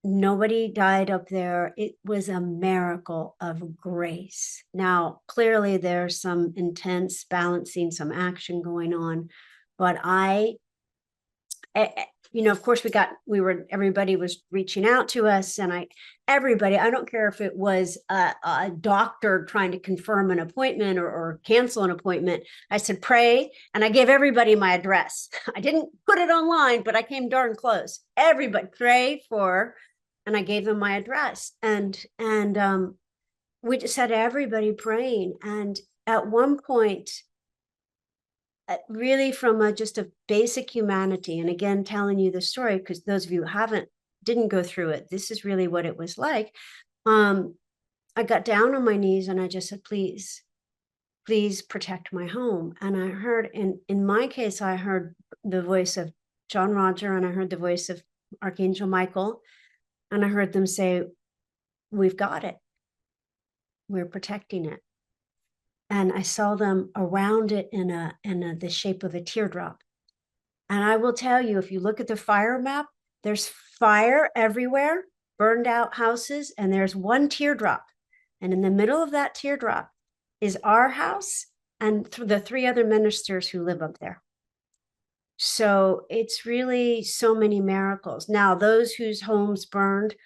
Nobody died up there. It was a miracle of grace. Now, clearly there's some intense balancing, some action going on, but you know, of course everybody was reaching out to us and everybody, I don't care if it was a doctor trying to confirm an appointment or cancel an appointment. I said, pray. And I gave everybody my address. I didn't put it online, but I came darn close. Everybody pray for, and I gave them my address. And we just had everybody praying. And at one point, really from just a basic humanity, and again, telling you the story, because those of you who didn't go through it, this is really what it was like. I got down on my knees and I just said, please protect my home. And I heard, in my case, I heard the voice of John Roger and I heard the voice of Archangel Michael. And I heard them say, we've got it. We're protecting it. And I saw them around it in the shape of a teardrop. And I will tell you, if you look at the fire map, there's fire everywhere, burned out houses, and there's one teardrop. And in the middle of that teardrop is our house and the 3 other ministers who live up there. So it's really so many miracles. Now, those whose homes burned,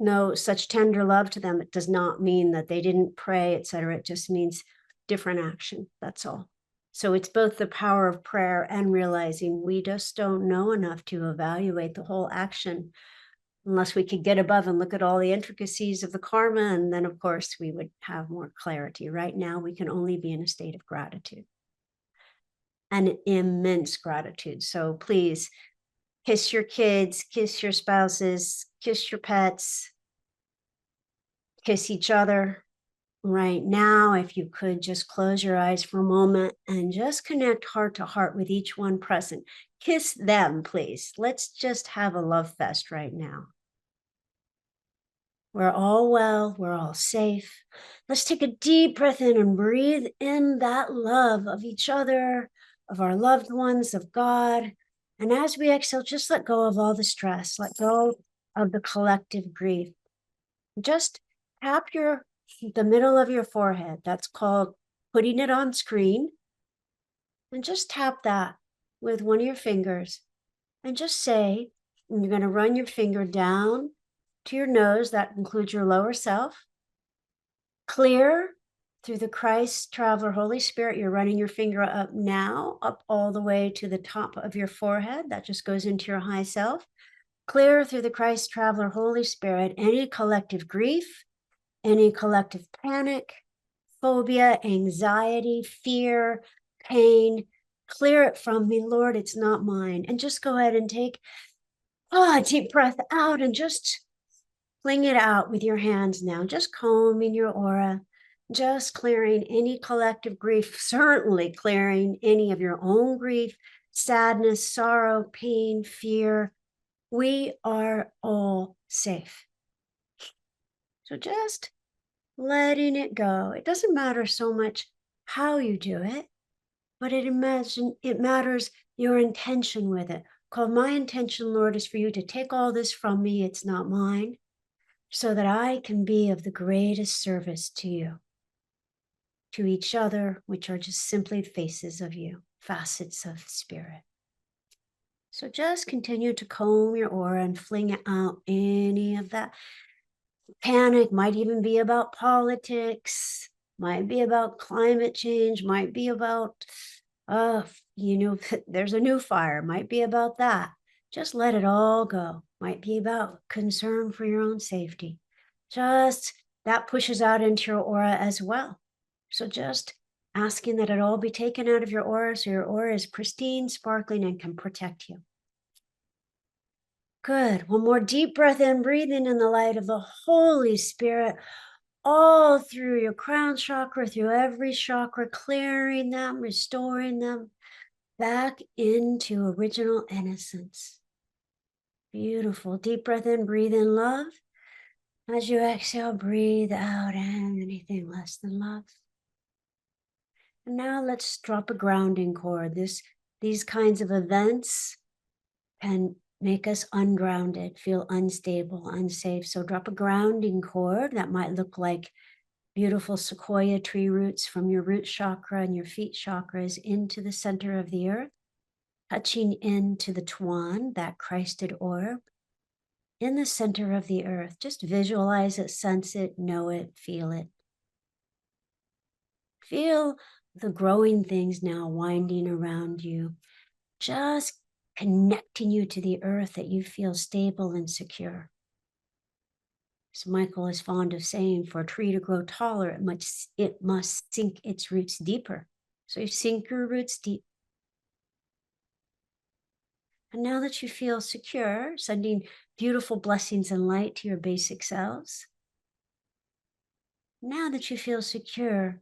no such tender love to them. It does not mean that they didn't pray, etc. It just means different action. That's all. So it's both the power of prayer and realizing we just don't know enough to evaluate the whole action unless we could get above and look at all the intricacies of the karma. And then, of course, we would have more clarity. Right now, we can only be in a state of gratitude, an immense gratitude. So please kiss your kids, kiss your spouses, kiss your pets, kiss each other. Right now, if you could just close your eyes for a moment and just connect heart to heart with each one present. Kiss them, please. Let's just have a love fest right now. We're all well, we're all safe. Let's take a deep breath in and breathe in that love of each other, of our loved ones, of God. And as we exhale, just let go of all the stress, let go of the collective grief. Just tap the middle of your forehead. That's called putting it on screen. And just tap that with one of your fingers and just say, and you're going to run your finger down to your nose. That includes your lower self. Clear through the Christ, Traveler, Holy Spirit. You're running your finger up now, up all the way to the top of your forehead. That just goes into your high self. Clear through the Christ, Traveler, Holy Spirit, any collective grief, any collective panic, phobia, anxiety, fear, pain. Clear it from me, Lord. It's not mine. And just go ahead and take a deep breath out and just fling it out with your hands now. Just combing your aura, just clearing any collective grief, certainly clearing any of your own grief, sadness, sorrow, pain, fear. We are all safe. So just letting it go. It doesn't matter so much how you do it, but it matters your intention with it. Called my intention, Lord, is for you to take all this from me. It's not mine, so that I can be of the greatest service to you, to each other, which are just simply faces of you, facets of spirit. So just continue to comb your aura and fling out any of that panic. Might even be about politics, might be about climate change, might be about, there's a new fire, might be about that. Just let it all go. Might be about concern for your own safety. Just that pushes out into your aura as well. So just asking that it all be taken out of your aura so your aura is pristine, sparkling, and can protect you. Good. One more deep breath in, breathing in the light of the Holy Spirit all through your crown chakra, through every chakra, clearing them, restoring them back into original innocence. Beautiful. Deep breath in, breathe in love. As you exhale, breathe out anything less than love. And now let's drop a grounding cord. These kinds of events can make us ungrounded, feel unstable, unsafe. So drop a grounding cord that might look like beautiful sequoia tree roots from your root chakra and your feet chakras into the center of the earth, touching into the Tuan, that Christed orb, in the center of the earth. Just visualize it, sense it, know it, feel it. Feel the growing things now winding around you, just connecting you to the earth, that you feel stable and secure. As Michael is fond of saying, for a tree to grow taller, it must sink its roots deeper. So you sink your roots deep. And now that you feel secure, sending beautiful blessings and light to your basic selves. Now that you feel secure,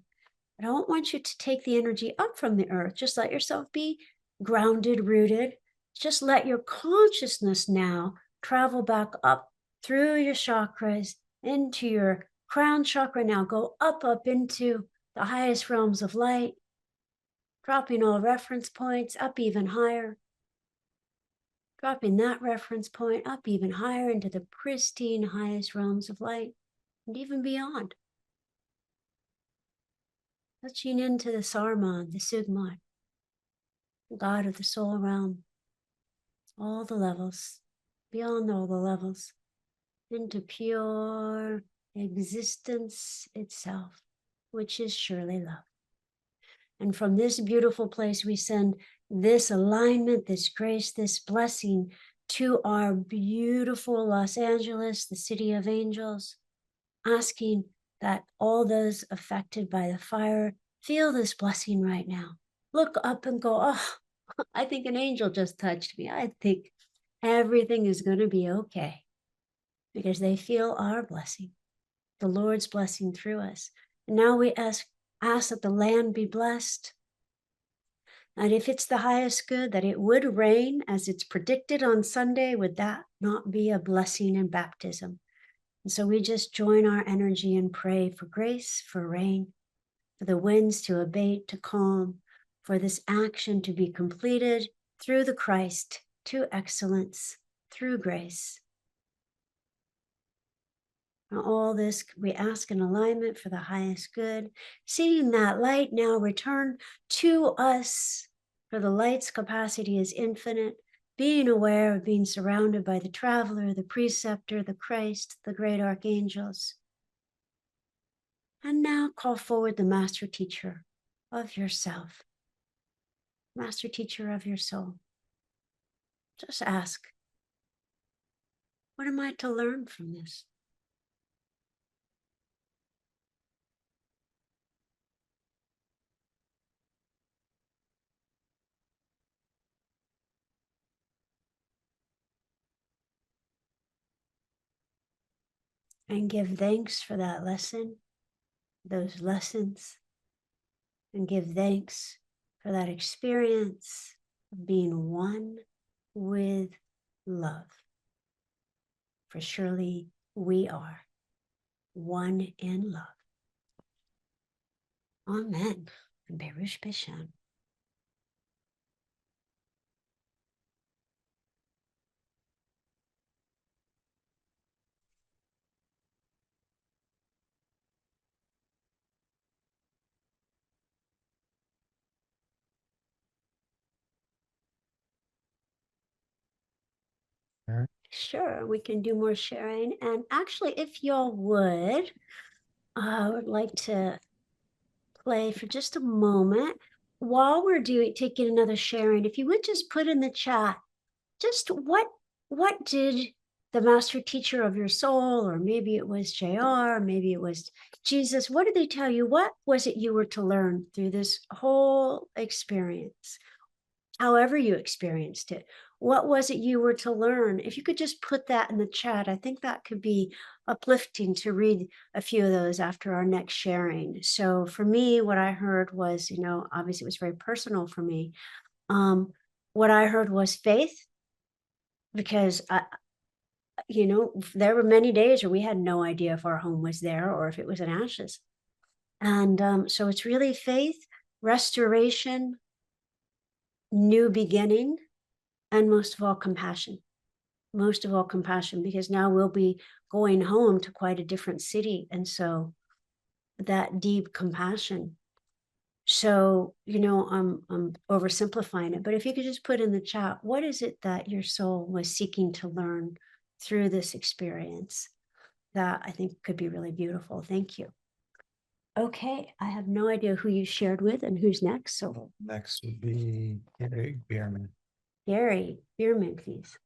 I don't want you to take the energy up from the earth. Just let yourself be grounded, rooted. Just let your consciousness now travel back up through your chakras into your crown chakra. Now go up into the highest realms of light, dropping all reference points up even higher, dropping that reference point up even higher into the pristine highest realms of light and even beyond. Touching into the Sarman, the Sugman, God of the soul realm, all the levels, beyond all the levels, into pure existence itself, which is surely love. And from this beautiful place, we send this alignment, this grace, this blessing to our beautiful Los Angeles, the city of angels, asking that all those affected by the fire feel this blessing right now. Look up and go, oh, I think an angel just touched me. I think everything is going to be okay, because they feel our blessing, the Lord's blessing through us. And now we ask that the land be blessed. And if it's the highest good, that it would rain as it's predicted on Sunday. Would that not be a blessing in baptism? And so we just join our energy and pray for grace, for rain, for the winds to abate, to calm, for this action to be completed through the Christ, to excellence, through grace. And all this we ask in alignment for the highest good, seeing that light now return to us, for the light's capacity is infinite, being aware of being surrounded by the traveler, the preceptor, the Christ, the great archangels. And now call forward the master teacher of yourself, master teacher of your soul. Just ask, what am I to learn from this? And give thanks for that lesson, those lessons, and give thanks for that experience of being one with love. For surely we are one in love. Amen. And Berush Bishan. Sure, we can do more sharing. And actually, if y'all would, I would like to play for just a moment while we're taking another sharing. If you would just put in the chat, just what did the master teacher of your soul, or maybe it was JR, maybe it was Jesus, what did they tell you? What was it you were to learn through this whole experience? However you experienced it, what was it you were to learn? If you could just put that in the chat, I think that could be uplifting to read a few of those after our next sharing. So for me, what I heard was, obviously it was very personal for me. What I heard was faith, because there were many days where we had no idea if our home was there or if it was in ashes. And so it's really faith, restoration, new beginning, and most of all, compassion. Most of all, compassion, because now we'll be going home to quite a different city. And so that deep compassion. So, I'm oversimplifying it, but if you could just put in the chat, what is it that your soul was seeking to learn through this experience? That I think could be really beautiful. Thank you. Okay, I have no idea who you shared with and who's next. So Next would be Gary Bierman. Gary Bierman, please.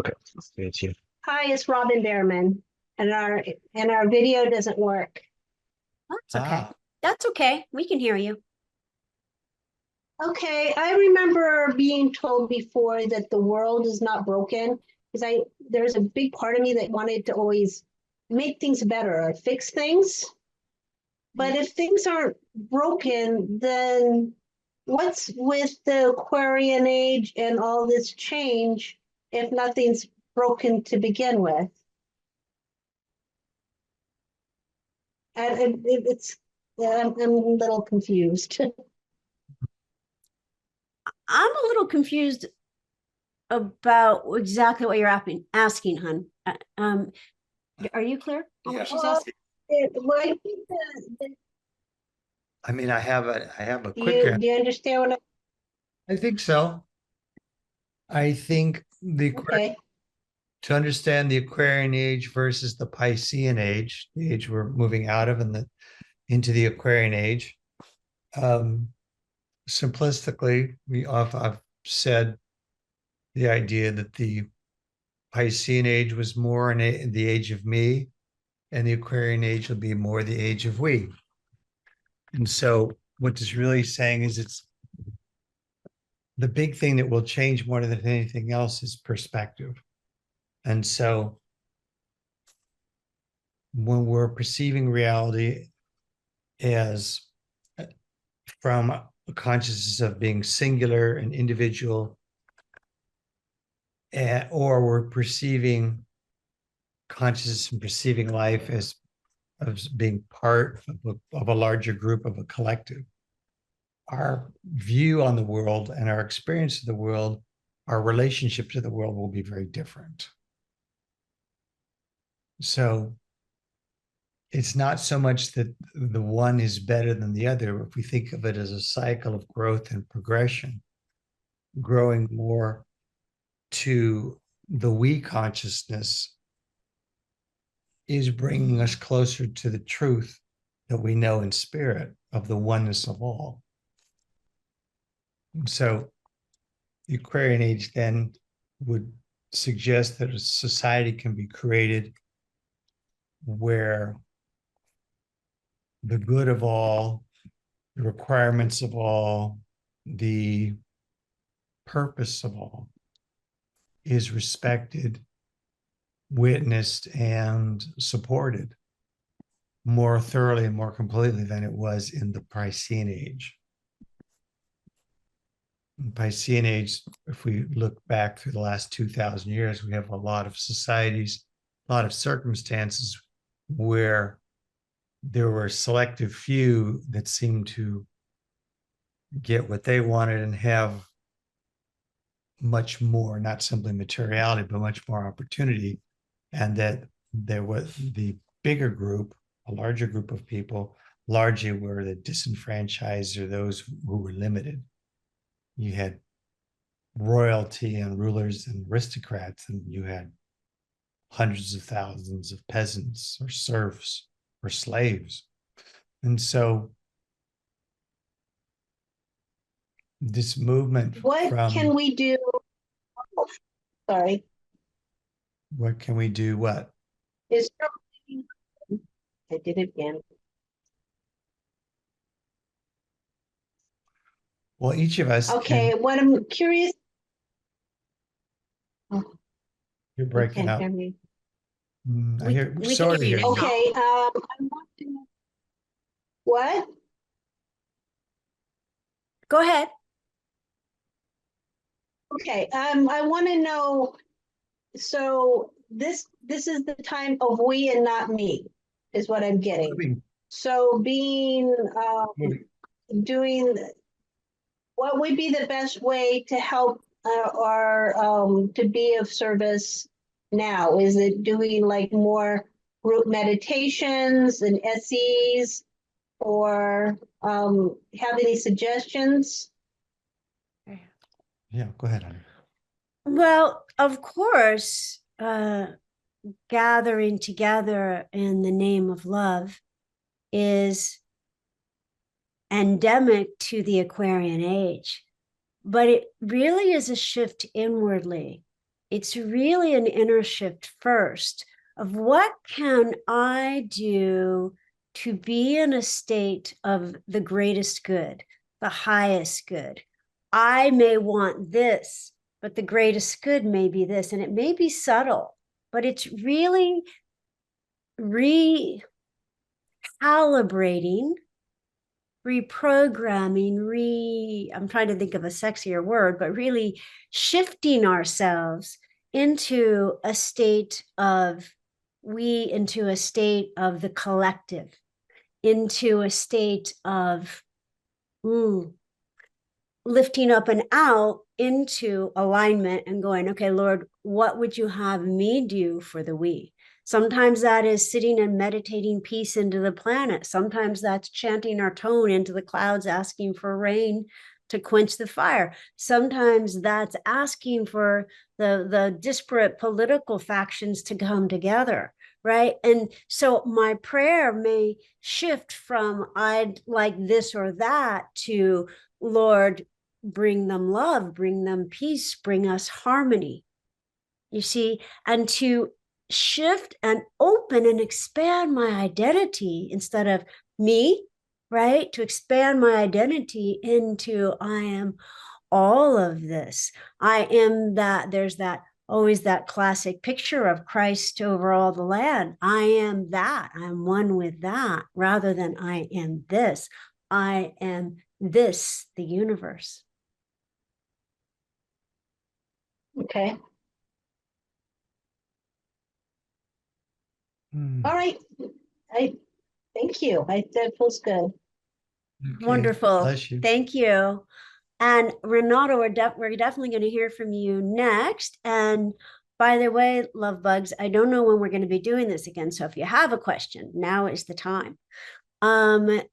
Okay, it's you. Hi, it's Robin Behrman, and our video doesn't work. That's okay. Ah. That's okay. We can hear you. Okay, I remember being told before that the world is not broken because there's a big part of me that wanted to always make things better or fix things. But if things aren't broken, then what's with the Aquarian age and all this change if nothing's broken to begin with? And I'm a little confused. I'm a little confused about exactly what you're asking, hon. Are you clear on what she's asking? Well, I think I mean, I have a do quick you, do you understand what I think so. I think okay. to understand the Aquarian age versus the Piscean age, the age we're moving out of and into the Aquarian age. Simplistically, I've said the idea that the Piscean age was more in the age of me, and the Aquarian age will be more the age of we. And so, what this really saying is, it's the big thing that will change more than anything else is perspective. And so, when we're perceiving reality as from a consciousness of being singular and individual, or we're perceiving consciousness and perceiving life as being part of a larger group, of a collective, our view on the world and our experience of the world, our relationship to the world will be very different. So it's not so much that the one is better than the other. If we think of it as a cycle of growth and progression, growing more to the we consciousness is bringing us closer to the truth that we know in spirit of the oneness of all. So the Aquarian age then would suggest that a society can be created where the good of all, the requirements of all, the purpose of all is respected, witnessed, and supported more thoroughly and more completely than it was in the Piscean age. In Piscean age, if we look back through the last 2,000 years, we have a lot of societies, a lot of circumstances where there were a selective few that seemed to get what they wanted and have much more, not simply materiality, but much more opportunity. And that there was the bigger group, a larger group of people, largely were the disenfranchised or those who were limited. You had royalty and rulers and aristocrats, and you had hundreds of thousands of peasants or serfs or slaves. And so this movement What can we do? Oh, sorry. What can we do? What? Is I did it again. Well, each of us Okay, what I'm curious. Oh, you're you breaking can't up. hear me. I hear we sort can of hear hear you you. now. Okay, I want to. What? Go ahead. Okay, I want to know. So this is the time of we and not me, is what I'm getting. So being, doing, what would be the best way to help or to be of service now? Is it doing like more group meditations and SEs, or have any suggestions? Yeah, go ahead, honey. Well, of course, gathering together in the name of love is endemic to the Aquarian age, but it really is a shift inwardly. It's really an inner shift first of what can I do to be in a state of the greatest good, the highest good. I may want this, but the greatest good may be this, and it may be subtle, but it's really recalibrating, reprogramming, I'm trying to think of a sexier word, but really shifting ourselves into a state of the collective, into a state of lifting up and out into alignment and going, okay, Lord, what would you have me do for the we? Sometimes that is sitting and meditating peace into the planet. Sometimes that's chanting our tone into the clouds, asking for rain to quench the fire. Sometimes that's asking for the disparate political factions to come together, right? And so my prayer may shift from I'd like this or that to, Lord, bring them love, bring them peace, bring us harmony. You see, and to shift and open and expand my identity instead of me, right? To expand my identity into I am all of this. I am that. There's that always that classic picture of Christ over all the land. I am that. I'm one with that, rather than I am this. I am this, the universe. Okay. All right. Thank you. That feels good. Okay. Wonderful. Bless you. Thank you. And Renato, we're definitely going to hear from you next. And by the way, love bugs, I don't know when we're going to be doing this again. So if you have a question, now is the time.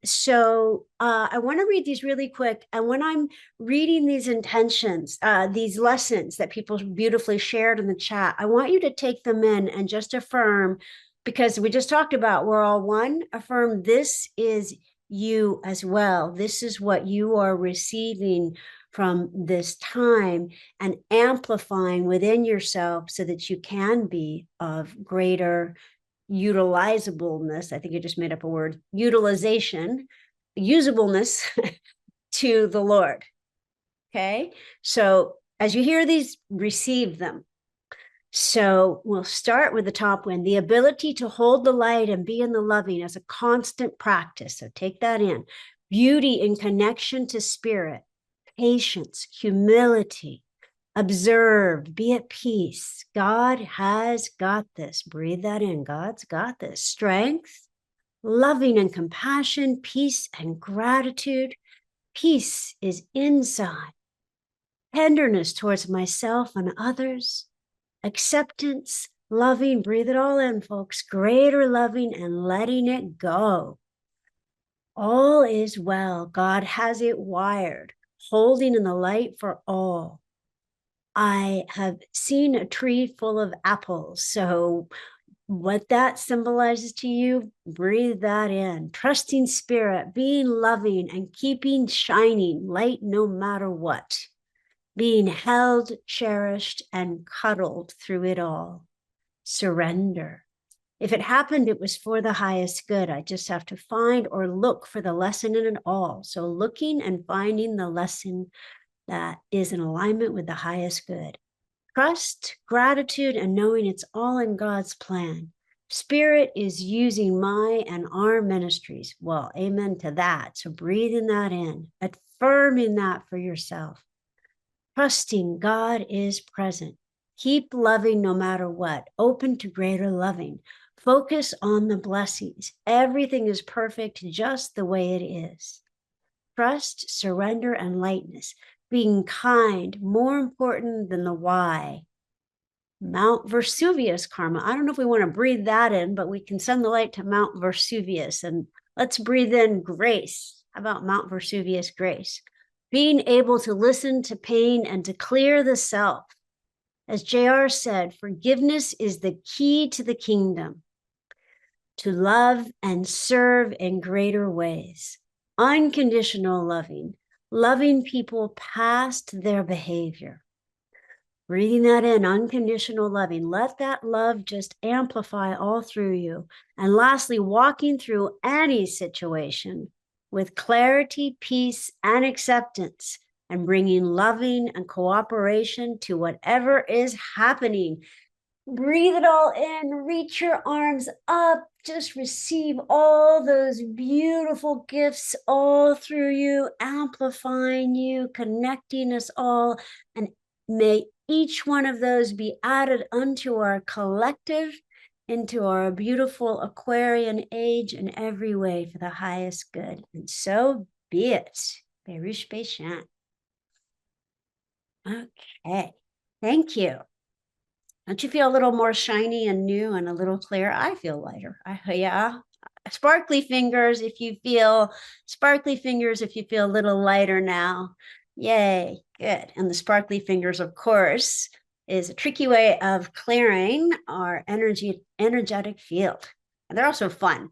So I want to read these really quick. And when I'm reading these intentions, these lessons that people beautifully shared in the chat, I want you to take them in and just affirm, because we just talked about we're all one. Affirm this is you as well. This is what you are receiving from this time, and amplifying within yourself so that you can be of greater utilizableness. I think I just made up a word, utilization, usableness to the Lord. Okay. So as you hear these, receive them. So we'll start with the top one, the ability to hold the light and be in the loving as a constant practice. So take that in. Beauty in connection to spirit, patience, humility, observe, be at peace. God has got this. Breathe that in. God's got this. Strength, loving and compassion, peace and gratitude. Peace is inside. Tenderness towards myself and others. Acceptance, loving, breathe it all in, folks. Greater loving and letting it go. All is well. God has it wired. Holding in the light for all. I have seen a tree full of apples. So what that symbolizes to you, breathe that in. Trusting spirit, being loving and keeping shining light no matter what. Being held, cherished, and cuddled through it all. Surrender. If it happened, it was for the highest good. I just have to find or look for the lesson in it all. So looking and finding the lesson that is in alignment with the highest good. Trust, gratitude, and knowing it's all in God's plan. Spirit is using my and our ministries. Well, amen to that. So breathing that in, affirming that for yourself. Trusting God is present. Keep loving no matter what, open to greater loving. Focus on the blessings. Everything is perfect just the way it is. Trust, surrender, and lightness. Being kind, more important than the why. Mount Vesuvius karma. I don't know if we want to breathe that in, but we can send the light to Mount Vesuvius, and let's breathe in grace. How about Mount Vesuvius grace? Being able to listen to pain and to clear the self. As JR said, forgiveness is the key to the kingdom. To love and serve in greater ways. Unconditional loving. Loving people past their behavior. Breathing that in, unconditional loving. Let that love just amplify all through you. And lastly, walking through any situation with clarity, peace, and acceptance, and bringing loving and cooperation to whatever is happening. Breathe it all in, reach your arms up, just receive all those beautiful gifts all through you, amplifying you, connecting us all, and may each one of those be added unto our collective, into our beautiful Aquarian age in every way for the highest good. And so be it. Berush Beishan. Okay, thank you. Don't you feel a little more shiny and new and a little clearer? I feel lighter. Yeah. Sparkly fingers if you feel a little lighter now. Yay, good. And the sparkly fingers, of course, is a tricky way of clearing our energetic field. And they're also fun.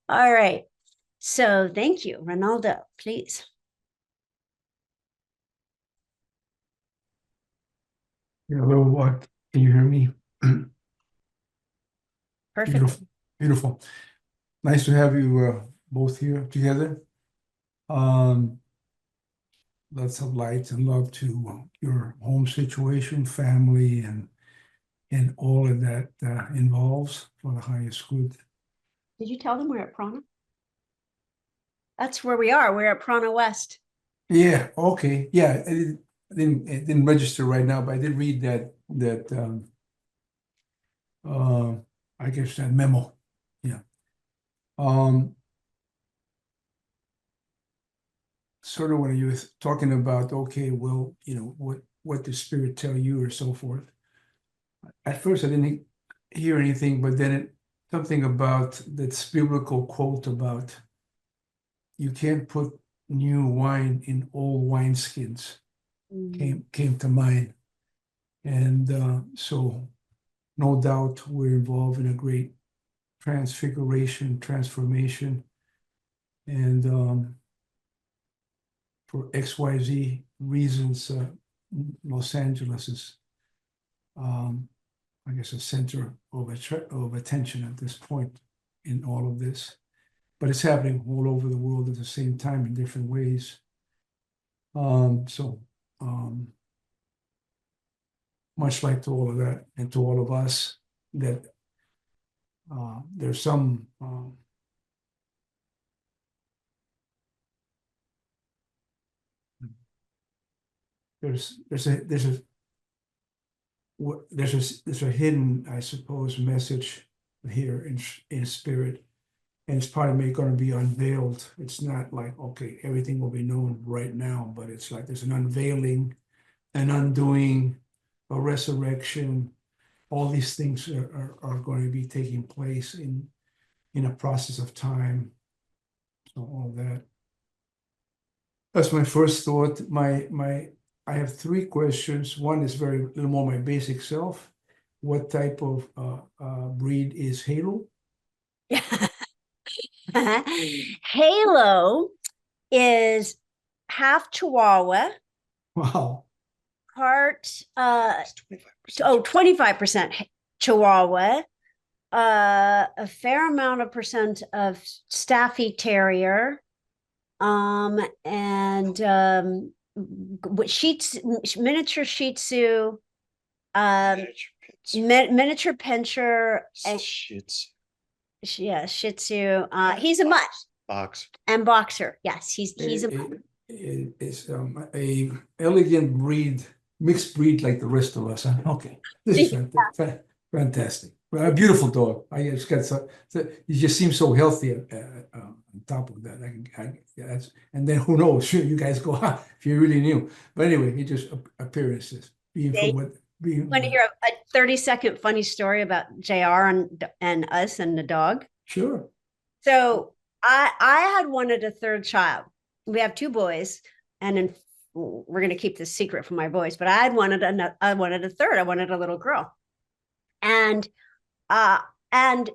All right. So thank you. Ronaldo, please. Hello, what? Can you hear me? Perfect. Beautiful, beautiful. Nice to have you both here together. Lots of light and love to your home situation, family, and all of that involves for the highest good. Did you tell them we're at Prana? That's where we are. We're at Prana West. Yeah, okay. Yeah, it didn't register right now, but I did read that I guess that memo. Yeah. Sort of when you were talking about, okay, well, what does spirit tell you or so forth. At first I didn't hear anything, but then something about that biblical quote about you can't put new wine in old wineskins came to mind. And so no doubt we're involved in a great transformation, and for XYZ reasons, Los Angeles is, I guess, a center of attention at this point in all of this. But it's happening all over the world at the same time in different ways. Much like to all of that and to all of us, that there's some there's a hidden, I suppose, message here in spirit, and it's probably going to be unveiled. It's not like, okay, everything will be known right now, but it's like there's an unveiling, an undoing, a resurrection. All these things are going to be taking place in a process of time. So all that. That's my first thought. I have three questions. One is a little more my basic self. What type of breed is Halo? Halo is half Chihuahua. Wow. Part 25% Chihuahua, a fair amount of percent of Staffy Terrier, and miniature Shih Tzu, miniature Pinscher, and Shih Tzu. He's a mutt. Box. And boxer. Yes, he's It's a elegant breed, mixed breed like the rest of us. Huh? Okay, this is fantastic. Well, a beautiful dog. I just got he just seems so healthy. On top of that, yeah, and then who knows? Sure, you guys go if you really knew. But anyway, he just appearances being for They what being. want to hear a 30-second funny story about JR and us and the dog? Sure. So I had wanted a third child. We have two boys, and we're going to keep this secret from my boys. But I wanted a third. I wanted a little girl, and uh, and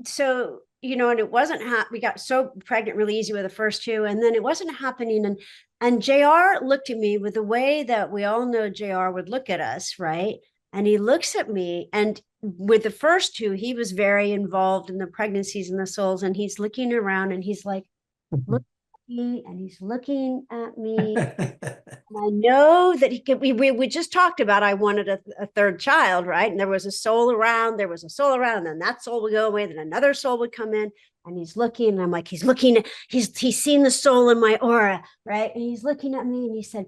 so and it wasn't. We got so pregnant really easy with the first two, and then it wasn't happening. And Jr. looked at me with the way that we all know Jr. would look at us, right? And he looks at me, and with the first two, he was very involved in the pregnancies and the souls, and he's looking around and he's like, look at me, and he's looking at me. And I know that he could, we just talked about I wanted a third child, right? And there was a soul around, and then that soul would go away, then another soul would come in, and he's looking, and I'm like, he's looking, he's seen the soul in my aura, right? And he's looking at me, and he said,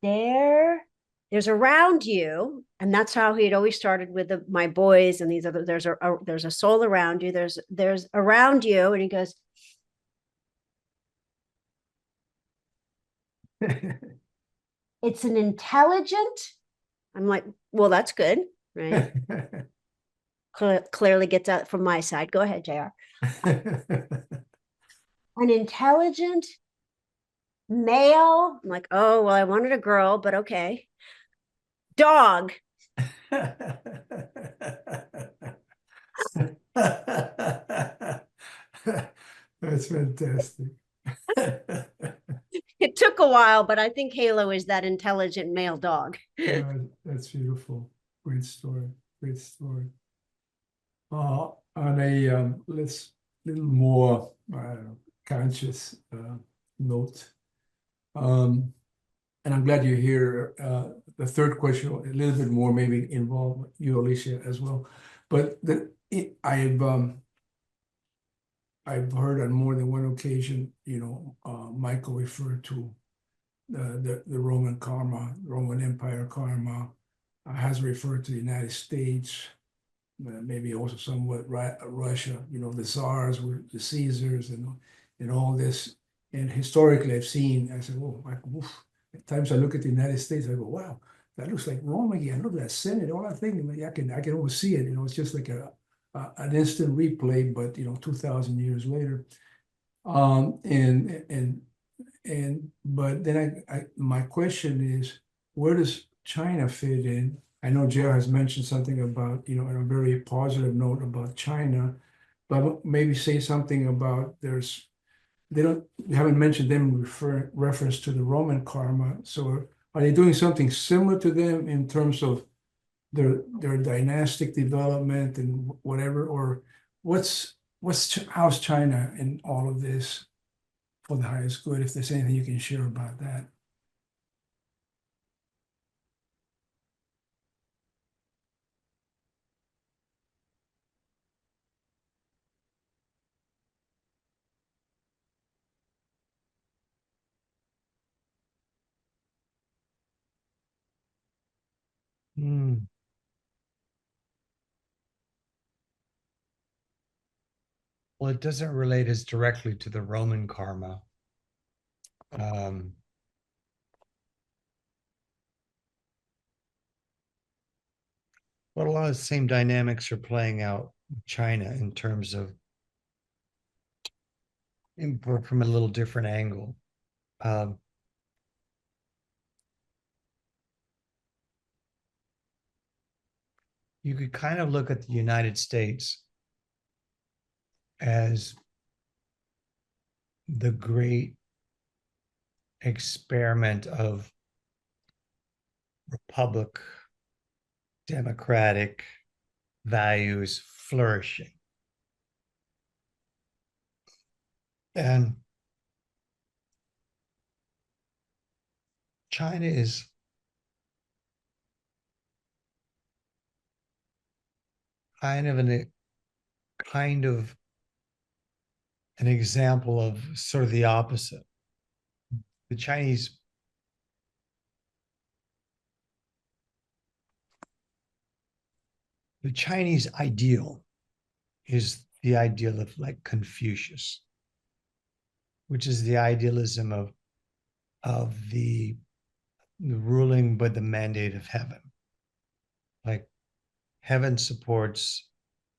there's around you, and that's how he had always started with my boys and these other. There's a soul around you. There's around you, and he goes. It's an intelligent. I'm like, well, that's good, right? Clearly gets out from my side. Go ahead, JR. An intelligent male. I'm like, oh, well, I wanted a girl, but okay. Dog. That's fantastic. It took a while, but I think Halo is that intelligent male dog. That's beautiful. Great story. Great story. On a little more conscious note, and I'm glad you're here. The third question, a little bit more maybe involve you, Alicia, as well. But I've heard on more than one occasion, Michael referred to the Roman karma, Roman Empire karma, has referred to the United States, maybe also somewhat Russia, the Tsars were the Caesars and all this. And historically, I've seen, I said, oh, at times I look at the United States, I go, wow, that looks like Rome again. Look at that Senate, all that thing. I can almost see it. It's just like an instant replay, but 2,000 years later. But then my question is, where does China fit in? I know Jer has mentioned something about, on a very positive note about China, but maybe say something about you haven't mentioned them reference to the Roman karma. So are they doing something similar to them in terms of their dynastic development and whatever, or how's China in all of this for the highest good, if there's anything you can share about that? Hmm. Well, it doesn't relate as directly to the Roman karma. But a lot of the same dynamics are playing out in China in terms of from a little different angle. You could kind of look at the United States as the great experiment of republic, democratic values flourishing. And China is kind of an example of sort of the opposite. The Chinese the Chinese ideal is the ideal of like Confucius, which is the idealism of the ruling by the mandate of heaven. Like heaven supports,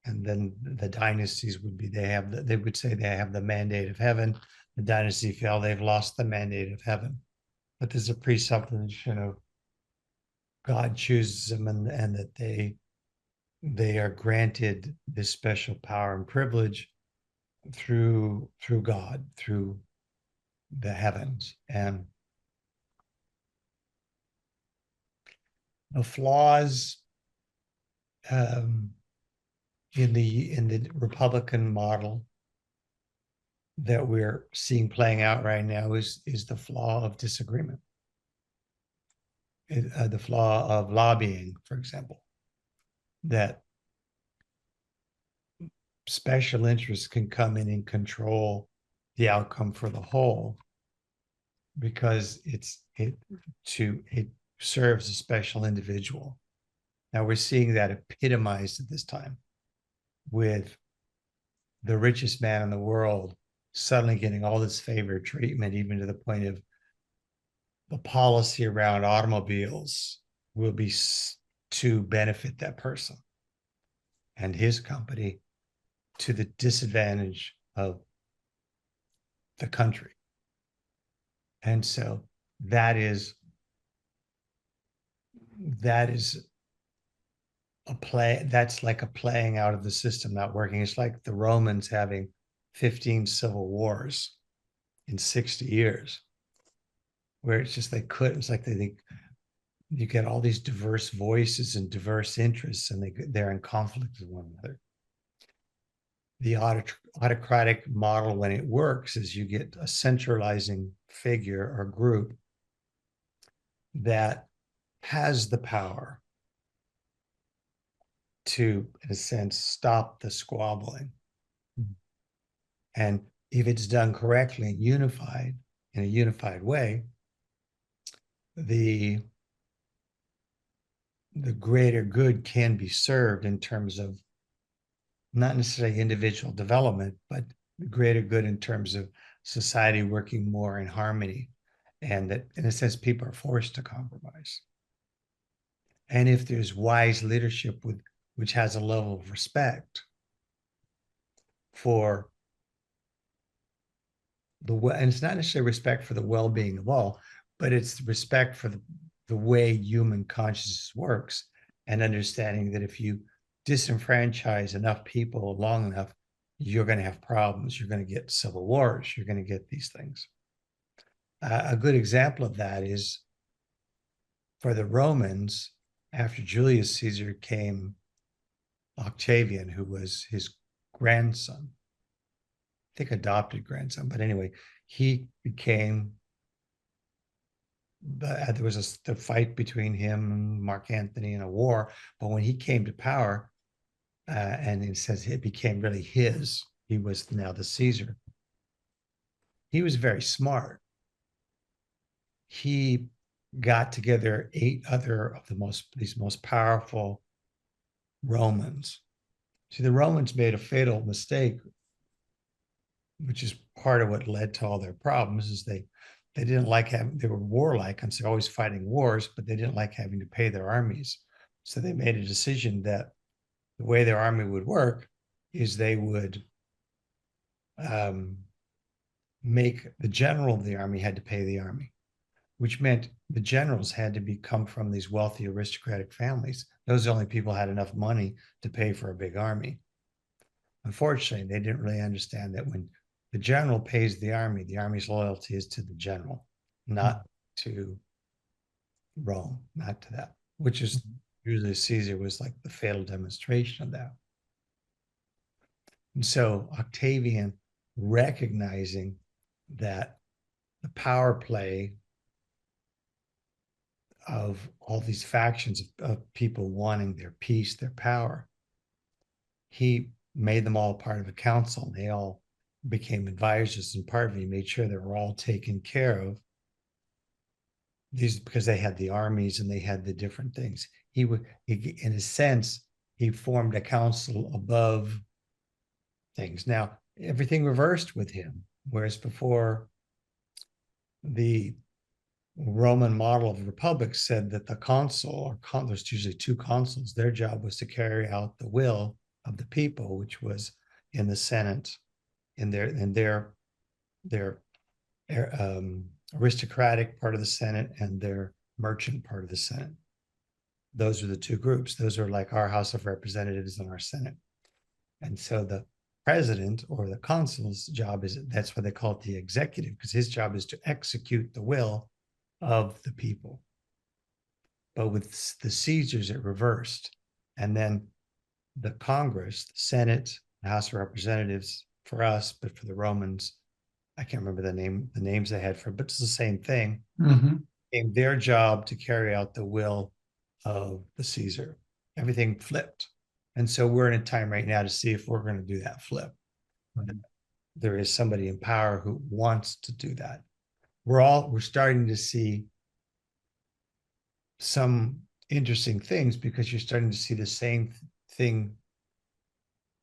and then the dynasties would be they would say they have the mandate of heaven. The dynasty fell, they've lost the mandate of heaven. But there's a presupposition of God chooses them, and that they are granted this special power and privilege through God, through the heavens. And the flaws in the Republican model that we're seeing playing out right now is the flaw of disagreement, the flaw of lobbying, for example, that special interests can come in and control the outcome for the whole because it serves a special individual. Now we're seeing that epitomized at this time with the richest man in the world suddenly getting all this favored treatment, even to the point of the policy around automobiles will be to benefit that person and his company to the disadvantage of the country. And so that is a play, that's like a playing out of the system not working. It's like the Romans having 15 civil wars in 60 years, where it's just it's like they think you get all these diverse voices and diverse interests, and they're in conflict with one another. The autocratic model, when it works, is you get a centralizing figure or group that has the power to, in a sense, stop the squabbling. And if it's done correctly and unified, in a unified way, the greater good can be served in terms of not necessarily individual development, but the greater good in terms of society working more in harmony. And that, in a sense, people are forced to compromise. And if there's wise leadership which has a level of respect for and it's not necessarily respect for the well-being of all, but it's respect for the way human consciousness works, and understanding that if you disenfranchise enough people long enough, you're going to have problems. You're going to get civil wars. You're going to get these things. A good example of that is for the Romans, after Julius Caesar came Octavian, who was his grandson, I think adopted grandson, but anyway, he became, there was a fight between him and Mark Antony in a war, but when he came to power, and it says it became really his, he was now the Caesar. He was very smart. He got together 8 other of these most powerful Romans. See, the Romans made a fatal mistake, which is part of what led to all their problems, is they didn't like having, they were warlike and so always fighting wars, but they didn't like having to pay their armies. So they made a decision that the way their army would work is they would make the general of the army had to pay the army, which meant the generals had to come from these wealthy aristocratic families. Those are the only people who had enough money to pay for a big army. Unfortunately, they didn't really understand that when the general pays the army's loyalty is to the general, not to Rome, not to that, which is usually Caesar was like the fatal demonstration of that. And so Octavian, recognizing that the power play of all these factions of people wanting their peace, their power, he made them all part of a council. They all became advisors, and part of it, he made sure they were all taken care of. These because they had the armies and they had the different things. He would, in a sense, he formed a council above things. Now, everything reversed with him, whereas before the Roman model of the republic said that the consul, there's usually two consuls, their job was to carry out the will of the people, which was in the Senate, in their aristocratic part of the Senate and their merchant part of the Senate. Those are the two groups. Those are like our House of Representatives and our Senate. And so the president or the consul's job is, that's why they call it the executive, because his job is to execute the will of the people. But with the Caesars, it reversed. And then the Congress, the Senate, the House of Representatives for us, but for the Romans, I can't remember the names they had for it, but it's the same thing. Their job to carry out the will of the Caesar. Everything flipped. And so we're in a time right now to see if we're going to do that flip. There is somebody in power who wants to do that. We're starting to see some interesting things, because you're starting to see the same thing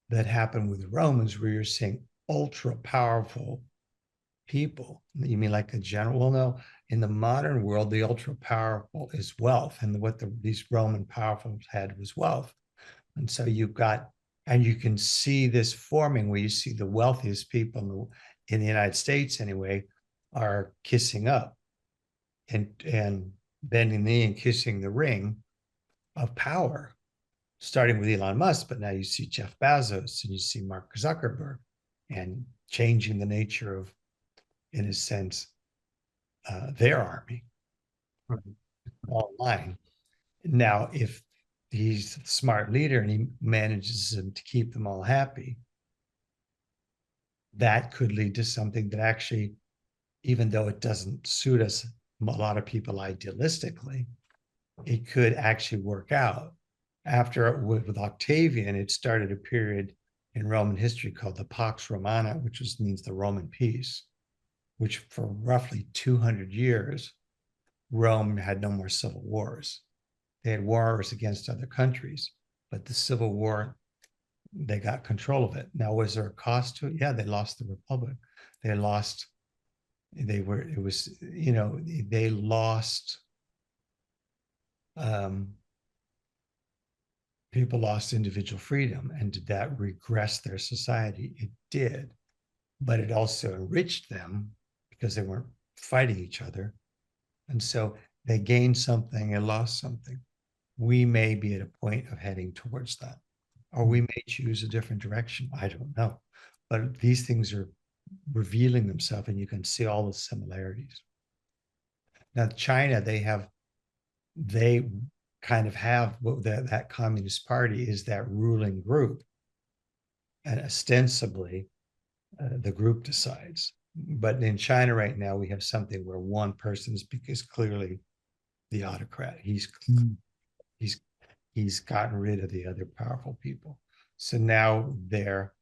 that happened with the Romans, where you're seeing ultra powerful people. You mean like a general? Well, no, in the modern world, the ultra powerful is wealth. And what these Roman powerfuls had was wealth. And so you've got, and you can see this forming where you see the wealthiest people in the United States anyway, are kissing up and bending the knee and kissing the ring of power, starting with Elon Musk, but now you see Jeff Bezos and you see Mark Zuckerberg, and changing the nature of, in a sense, their army online. Now, if he's a smart leader and he manages to keep them all happy, that could lead to something that actually, even though it doesn't suit us, a lot of people idealistically, it could actually work out. After, with Octavian, it started a period in Roman history called the Pax Romana, which means the Roman peace, which for roughly 200 years, Rome had no more civil wars. They had wars against other countries, but the Civil War, they got control of it. Now, was there a cost to it? Yeah, they lost the Republic. They lost, they lost, people lost individual freedom. And did that regress their society? It did, but it also enriched them because they weren't fighting each other. And so they gained something and lost something. We may be at a point of heading towards that, or we may choose a different direction. I don't know. But these things are revealing themselves, and you can see all the similarities. Now, China, they kind of have what that Communist Party is, that ruling group. And ostensibly, the group decides. But in China right now, we have something where one person is clearly the autocrat. He's gotten rid of the other powerful people. So now they're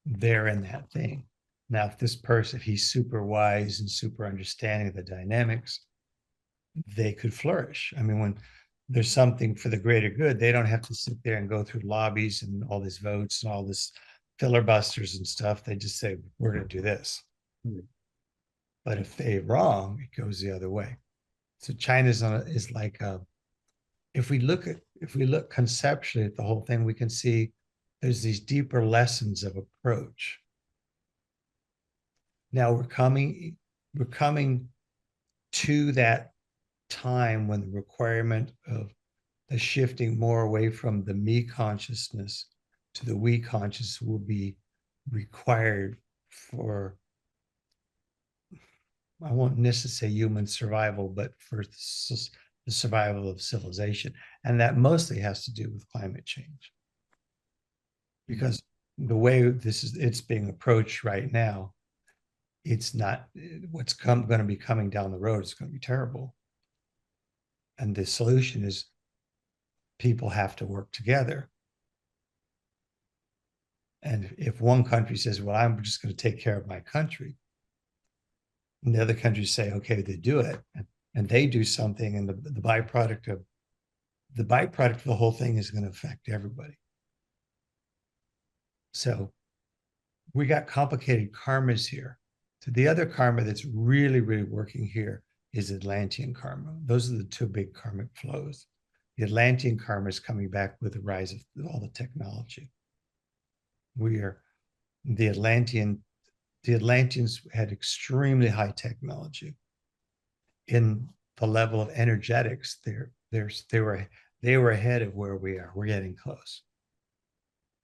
in that thing. Now, if this person, if he's super wise and super understanding of the dynamics, they could flourish. I mean, when there's something for the greater good, they don't have to sit there and go through lobbies and all these votes and all this filibusters and stuff. They just say, we're going to do this. But if they're wrong, it goes the other way. So China's is like if we look conceptually at the whole thing, we can see there's these deeper lessons of approach. Now we're coming to that time when the requirement of the shifting more away from the me consciousness to the we conscious will be required for, I won't necessarily say human survival, but for the survival of civilization. And that mostly has to do with climate change. Because the way it's being approached right now, it's not what's going to be coming down the road. It's going to be terrible. And the solution is people have to work together. And if one country says, well, I'm just going to take care of my country, and the other countries say, okay, they do it, and they do something, and the byproduct of the whole thing is going to affect everybody. So we got complicated karmas here. So the other karma that's really, really working here is Atlantean karma. Those are the two big karmic flows. The Atlantean karma is coming back with the rise of all the technology. We are the Atlanteans had extremely high technology. In the level of energetics, they were ahead of where we are. We're getting close.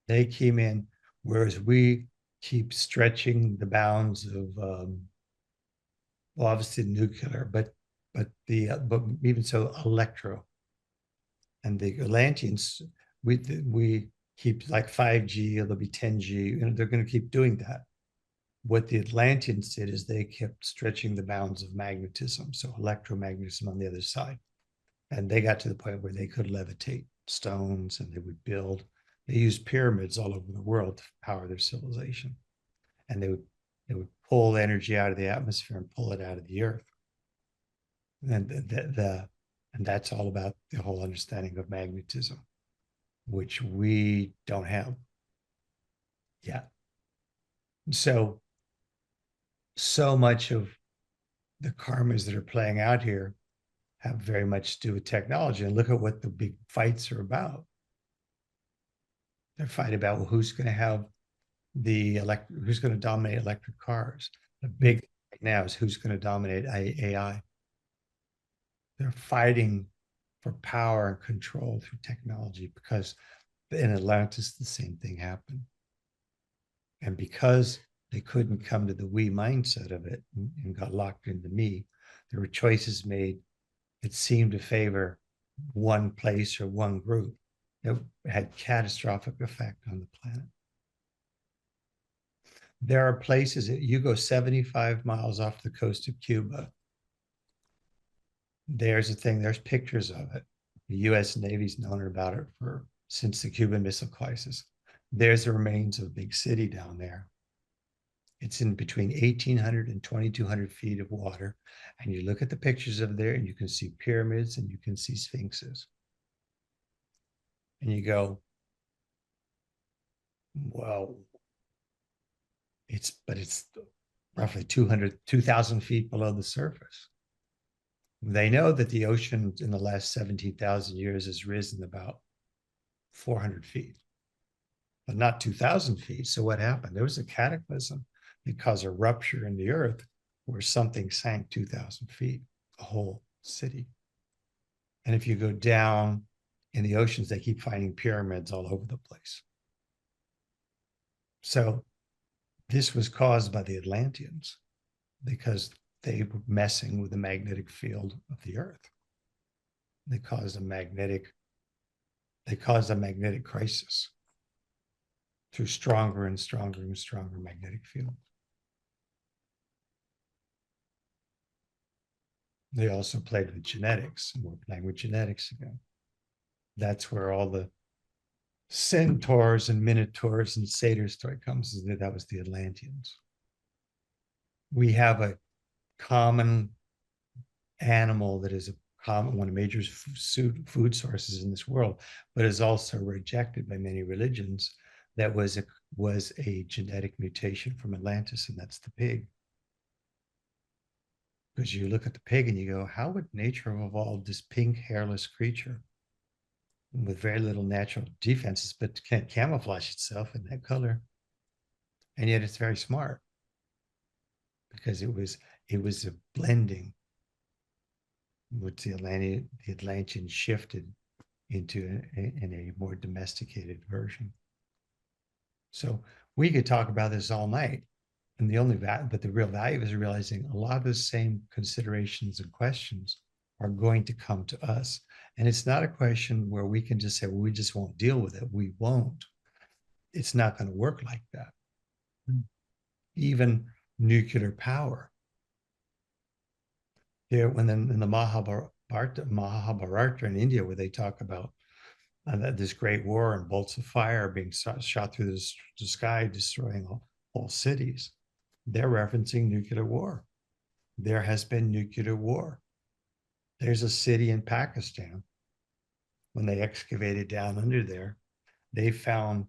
They came in, whereas we keep stretching the bounds of well, obviously nuclear, but even so, electro. And the Atlanteans, we keep like 5G, or there'll be 10G, and they're going to keep doing that. What the Atlanteans did is they kept stretching the bounds of magnetism, so electromagnetism on the other side. And they got to the point where they could levitate stones, and they would build. They used pyramids all over the world to power their civilization. And they would pull energy out of the atmosphere and pull it out of the earth. And and that's all about the whole understanding of magnetism, which we don't have yet. So much of the karmas that are playing out here have very much to do with technology. And look at what the big fights are about. They're fighting about, well, who's going to have who's going to dominate electric cars. The big thing right now is who's going to dominate AI. They're fighting for power and control through technology, because in Atlantis, the same thing happened. And because they couldn't come to the we mindset of it and got locked into me, there were choices made that seemed to favor one place or one group that had catastrophic effect on the planet. There are places that you go 75 miles off the coast of Cuba. There's a thing, there's pictures of it. The US Navy's known about it since the Cuban Missile Crisis. There's the remains of a big city down there. It's in between 1,800 and 2,200 feet of water. And you look at the pictures of there, and you can see pyramids and you can see sphinxes. And you go, well, it's roughly 2,000 feet below the surface. They know that the ocean in the last 17,000 years has risen about 400 feet, but not 2,000 feet. So what happened? There was a cataclysm that caused a rupture in the earth where something sank 2,000 feet, a whole city. And if you go down in the oceans, they keep finding pyramids all over the place. So this was caused by the Atlanteans because they were messing with the magnetic field of the earth. They caused a magnetic crisis through stronger and stronger and stronger magnetic field. They also played with genetics, and we're playing with genetics again. That's where all the centaurs and minotaurs and satyr story comes, is that was the Atlanteans. We have a common animal that is one of the major food sources in this world, but is also rejected by many religions. That was a genetic mutation from Atlantis, and that's the pig. Because you look at the pig and you go, how would nature have evolved this pink hairless creature with very little natural defenses, but can't camouflage itself in that color? And yet it's very smart, because it was a blending, which the Atlantean shifted into in a more domesticated version. So we could talk about this all night, and but the real value is realizing a lot of the same considerations and questions are going to come to us. And it's not a question where we can just say, well, we just won't deal with it. We won't. It's not going to work like that. Even nuclear power. There, in the Mahabharata in India, where they talk about this great war and bolts of fire being shot through the sky, destroying whole cities, they're referencing nuclear war. There has been nuclear war. There's a city in Pakistan, when they excavated down under there, they found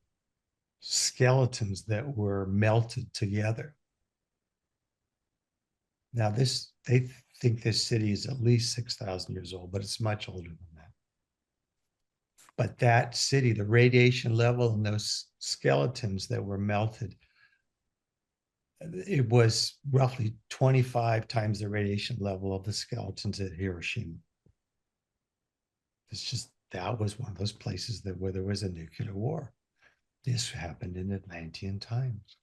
skeletons that were melted together. Now, they think this city is at least 6,000 years old, but it's much older than that. But that city, the radiation level in those skeletons that were melted, it was roughly 25 times the radiation level of the skeletons at Hiroshima. It's just, that was one of those places where there was a nuclear war. This happened in Atlantean times.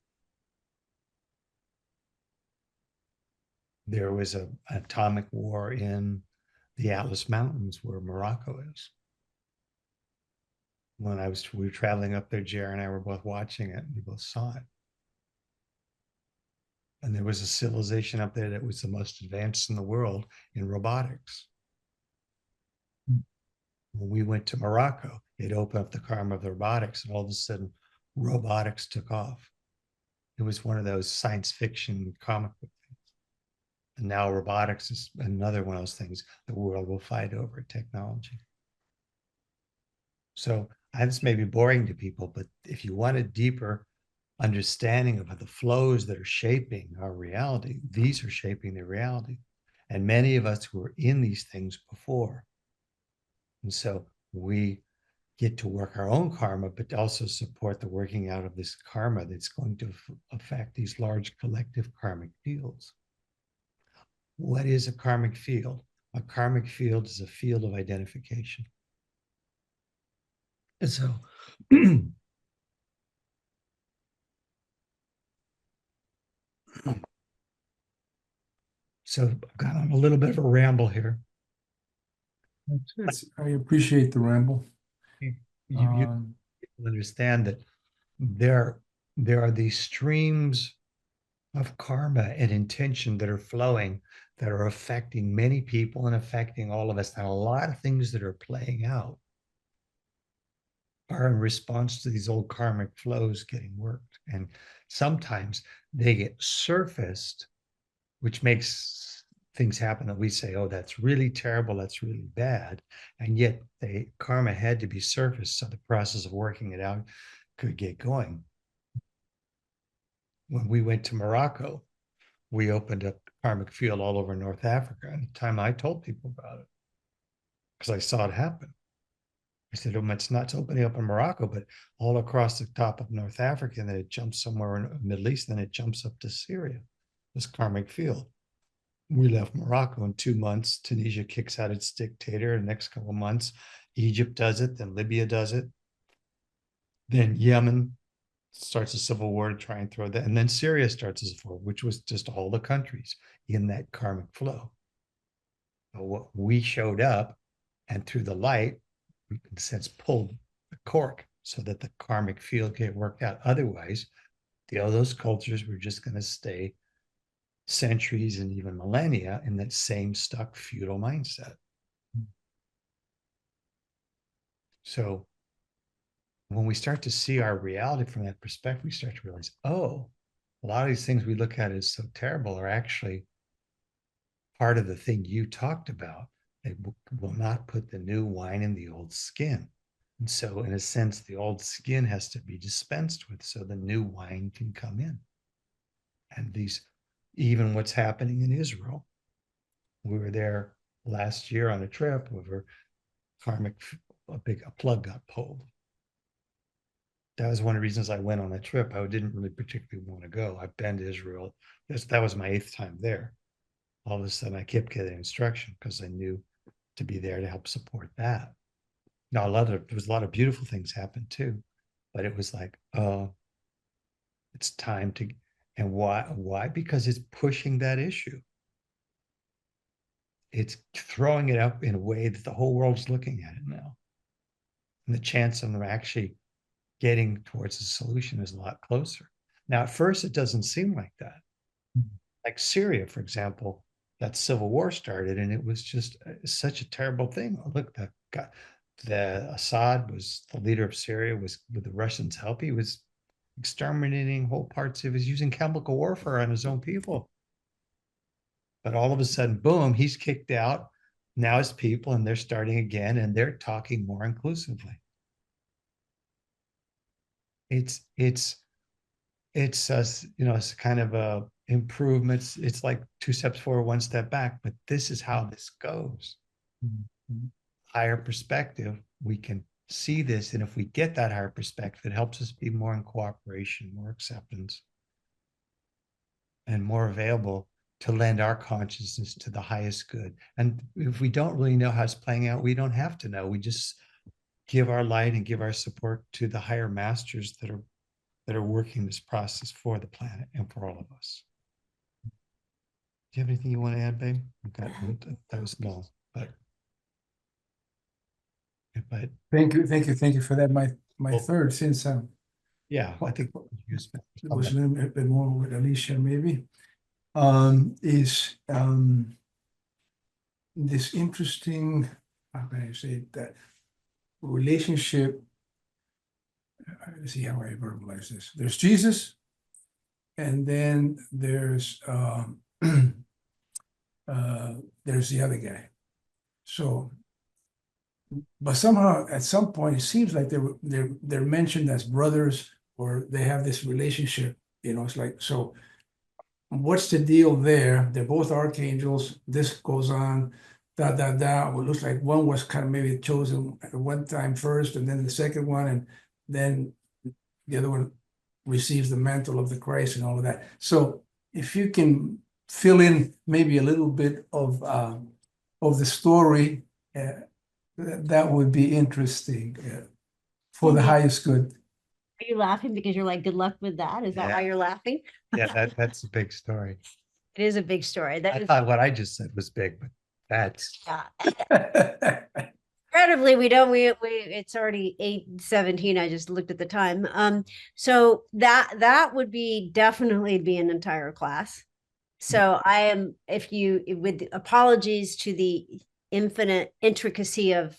There was an atomic war in the Atlas Mountains where Morocco is. When we were traveling up there, Jerry and I were both watching it, and we both saw it. And there was a civilization up there that was the most advanced in the world in robotics. When we went to Morocco, it opened up the karma of the robotics, and all of a sudden, robotics took off. It was one of those science fiction comic book things. And now robotics is another one of those things the world will fight over, technology. So this may be boring to people, but if you want a deeper understanding of the flows that are shaping our reality, these are shaping the reality. And many of us who were in these things before. And so we get to work our own karma, but also support the working out of this karma that's going to affect these large collective karmic fields. What is a karmic field? A karmic field is a field of identification. And so I've got on a little bit of a ramble here. I appreciate the ramble. You understand that there are these streams of karma and intention that are flowing, that are affecting many people and affecting all of us. And a lot of things that are playing out are in response to these old karmic flows getting worked. And sometimes they get surfaced, which makes things happen that we say, oh, that's really terrible, that's really bad. And yet karma had to be surfaced so the process of working it out could get going. When we went to Morocco, we opened up a karmic field all over North Africa. And the time I told people about it, because I saw it happen. I said, oh, it's not opening up in Morocco, but all across the top of North Africa, and then it jumps somewhere in the Middle East, and then it jumps up to Syria, this karmic field. We left Morocco in 2 months. Tunisia kicks out its dictator. The next couple of months, Egypt does it, then Libya does it. Then Yemen starts a civil war to try and throw that. And then Syria starts as a war, which was just all the countries in that karmic flow. But we showed up, and through the light, we, in a sense, pulled the cork so that the karmic field get worked out. Otherwise, those cultures were just going to stay centuries and even millennia in that same stuck feudal mindset. So when we start to see our reality from that perspective, we start to realize, oh, a lot of these things we look at as so terrible are actually part of the thing you talked about. They will not put the new wine in the old skin. And so in a sense, the old skin has to be dispensed with so the new wine can come in. And even what's happening in Israel. We were there last year on a trip where a plug got pulled. That was one of the reasons I went on that trip. I didn't really particularly want to go. I've been to Israel. That was my 8th time there. All of a sudden, I kept getting instruction because I knew to be there to help support that. Now, there was a lot of beautiful things happened too, but it was like, oh, it's time to. And why? Because it's pushing that issue. It's throwing it up in a way that the whole world's looking at it now. And the chance of them actually getting towards a solution is a lot closer. Now, at first, it doesn't seem like that. Like Syria, for example, that civil war started, and it was just such a terrible thing. Look, the Assad was the leader of Syria, was with the Russians' help. He was exterminating whole parts of, was using chemical warfare on his own people. But all of a sudden, boom, he's kicked out. Now his people, and they're starting again, and they're talking more inclusively. it's us, you know, it's kind of a improvements. It's like 2 steps forward, 1 step back, but this is how this goes. Higher perspective, we can see this. And if we get that higher perspective, it helps us be more in cooperation, more acceptance, and more available to lend our consciousness to the highest good. And if we don't really know how it's playing out, we don't have to know. We just give our light and give our support to the higher masters that are working this process for the planet and for all of us. Do you have anything you want to add, babe? Okay, that was long, but Thank you for that. My third, since yeah, I think it was a little bit more with Alicia, maybe, is this interesting, how can I say it, that relationship. Let's see how I verbalize this. There's Jesus, and then there's the other guy. So, but somehow at some point it seems like they're mentioned as brothers, or they have this relationship. You know, it's like, so what's the deal there? They're both archangels. This goes on, Well, it looks like one was kind of maybe chosen at one time first, and then the second one, and then the other one receives the mantle of the Christ and all of that. So if you can fill in maybe a little bit of the story, that would be interesting for the highest good. Are you laughing because you're like, good luck with that? Is that why you're laughing? Yeah, that's a big story. It is a big story. I thought what I just said was big, but that's yeah. Incredibly, we it's already 8:17. I just looked at the time. So that would definitely be an entire class. So I am, with apologies to the infinite intricacy of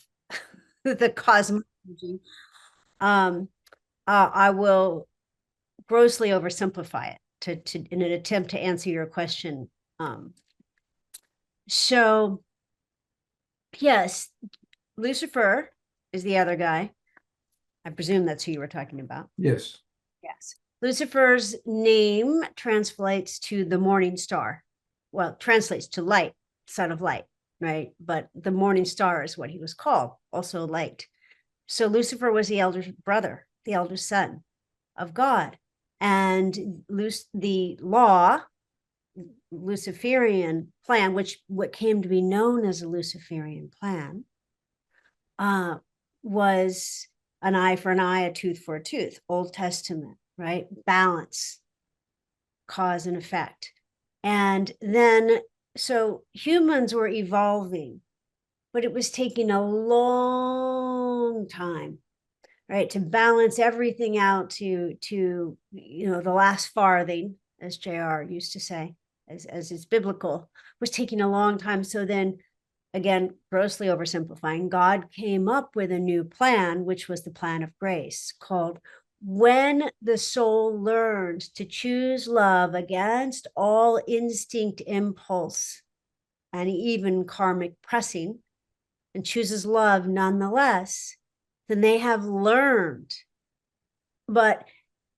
the cosmology, I will grossly oversimplify it to in an attempt to answer your question. So yes, Lucifer is the other guy. I presume that's who you were talking about. Yes. Yes. Lucifer's name translates to the morning star. Well, translates to light, son of light, right? But the morning star is what he was called, also light. So Lucifer was the elder brother, the elder son of God. And the law, Luciferian plan, what came to be known as a Luciferian plan, was an eye for an eye, a tooth for a tooth, Old Testament, right? Balance, cause and effect. And then, so humans were evolving, but it was taking a long time, right? To balance everything out to the last farthing, as JR used to say, as it's biblical, was taking a long time. So then, again, grossly oversimplifying, God came up with a new plan, which was the plan of grace, called when the soul learned to choose love against all instinct, impulse, and even karmic pressing, and chooses love nonetheless, then they have learned. But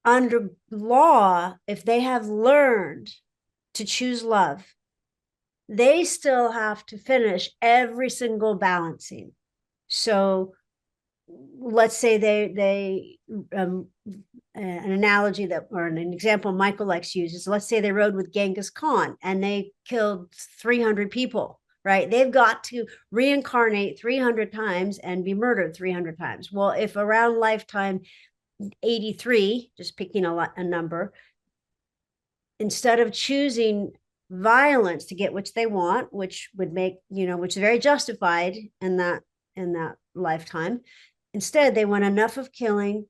under law, if they have learned to choose love, they still have to finish every single balancing. So let's say they an analogy that, or an example Michael likes to use is, let's say they rode with Genghis Khan and they killed 300 people, right? They've got to reincarnate 300 times and be murdered 300 times. Well, if around lifetime 83, just picking a number, instead of choosing violence to get which they want, which would make, which is very justified in that lifetime, instead they want enough of killing,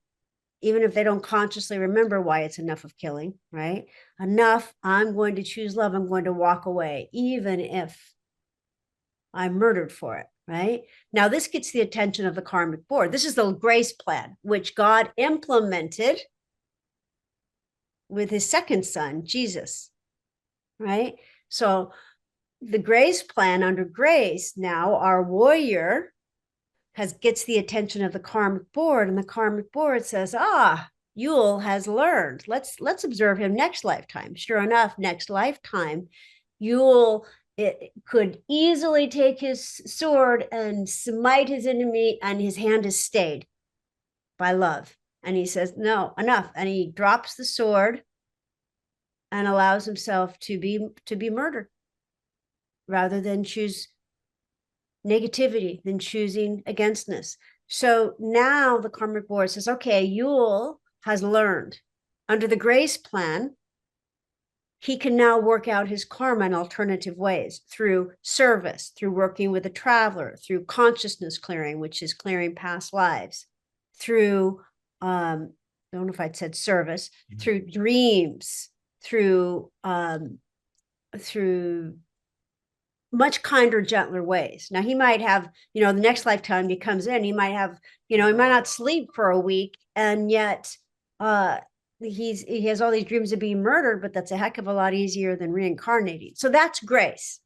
even if they don't consciously remember why it's enough of killing, right? Enough, I'm going to choose love, I'm going to walk away, even if I'm murdered for it, right? Now, this gets the attention of the karmic board. This is the grace plan, which God implemented with his second son, Jesus, right? So the grace plan, under grace, now our warrior gets the attention of the karmic board, and the karmic board says, Yule has learned. Let's observe him next lifetime. Sure enough, next lifetime, Yule could easily take his sword and smite his enemy, and his hand is stayed by love. And he says, no, enough. And he drops the sword and allows himself to be murdered rather than choose negativity, than choosing againstness. So now the karmic board says, okay, Yule has learned under the grace plan, he can now work out his karma in alternative ways through service, through working with a traveler, through consciousness clearing, which is clearing past lives, through, I don't know if I'd said service, through dreams, through much kinder, gentler ways. Now he might have, the next lifetime he comes in, he might have, he might not sleep for a week, and yet he has all these dreams of being murdered, but that's a heck of a lot easier than reincarnating. So that's grace.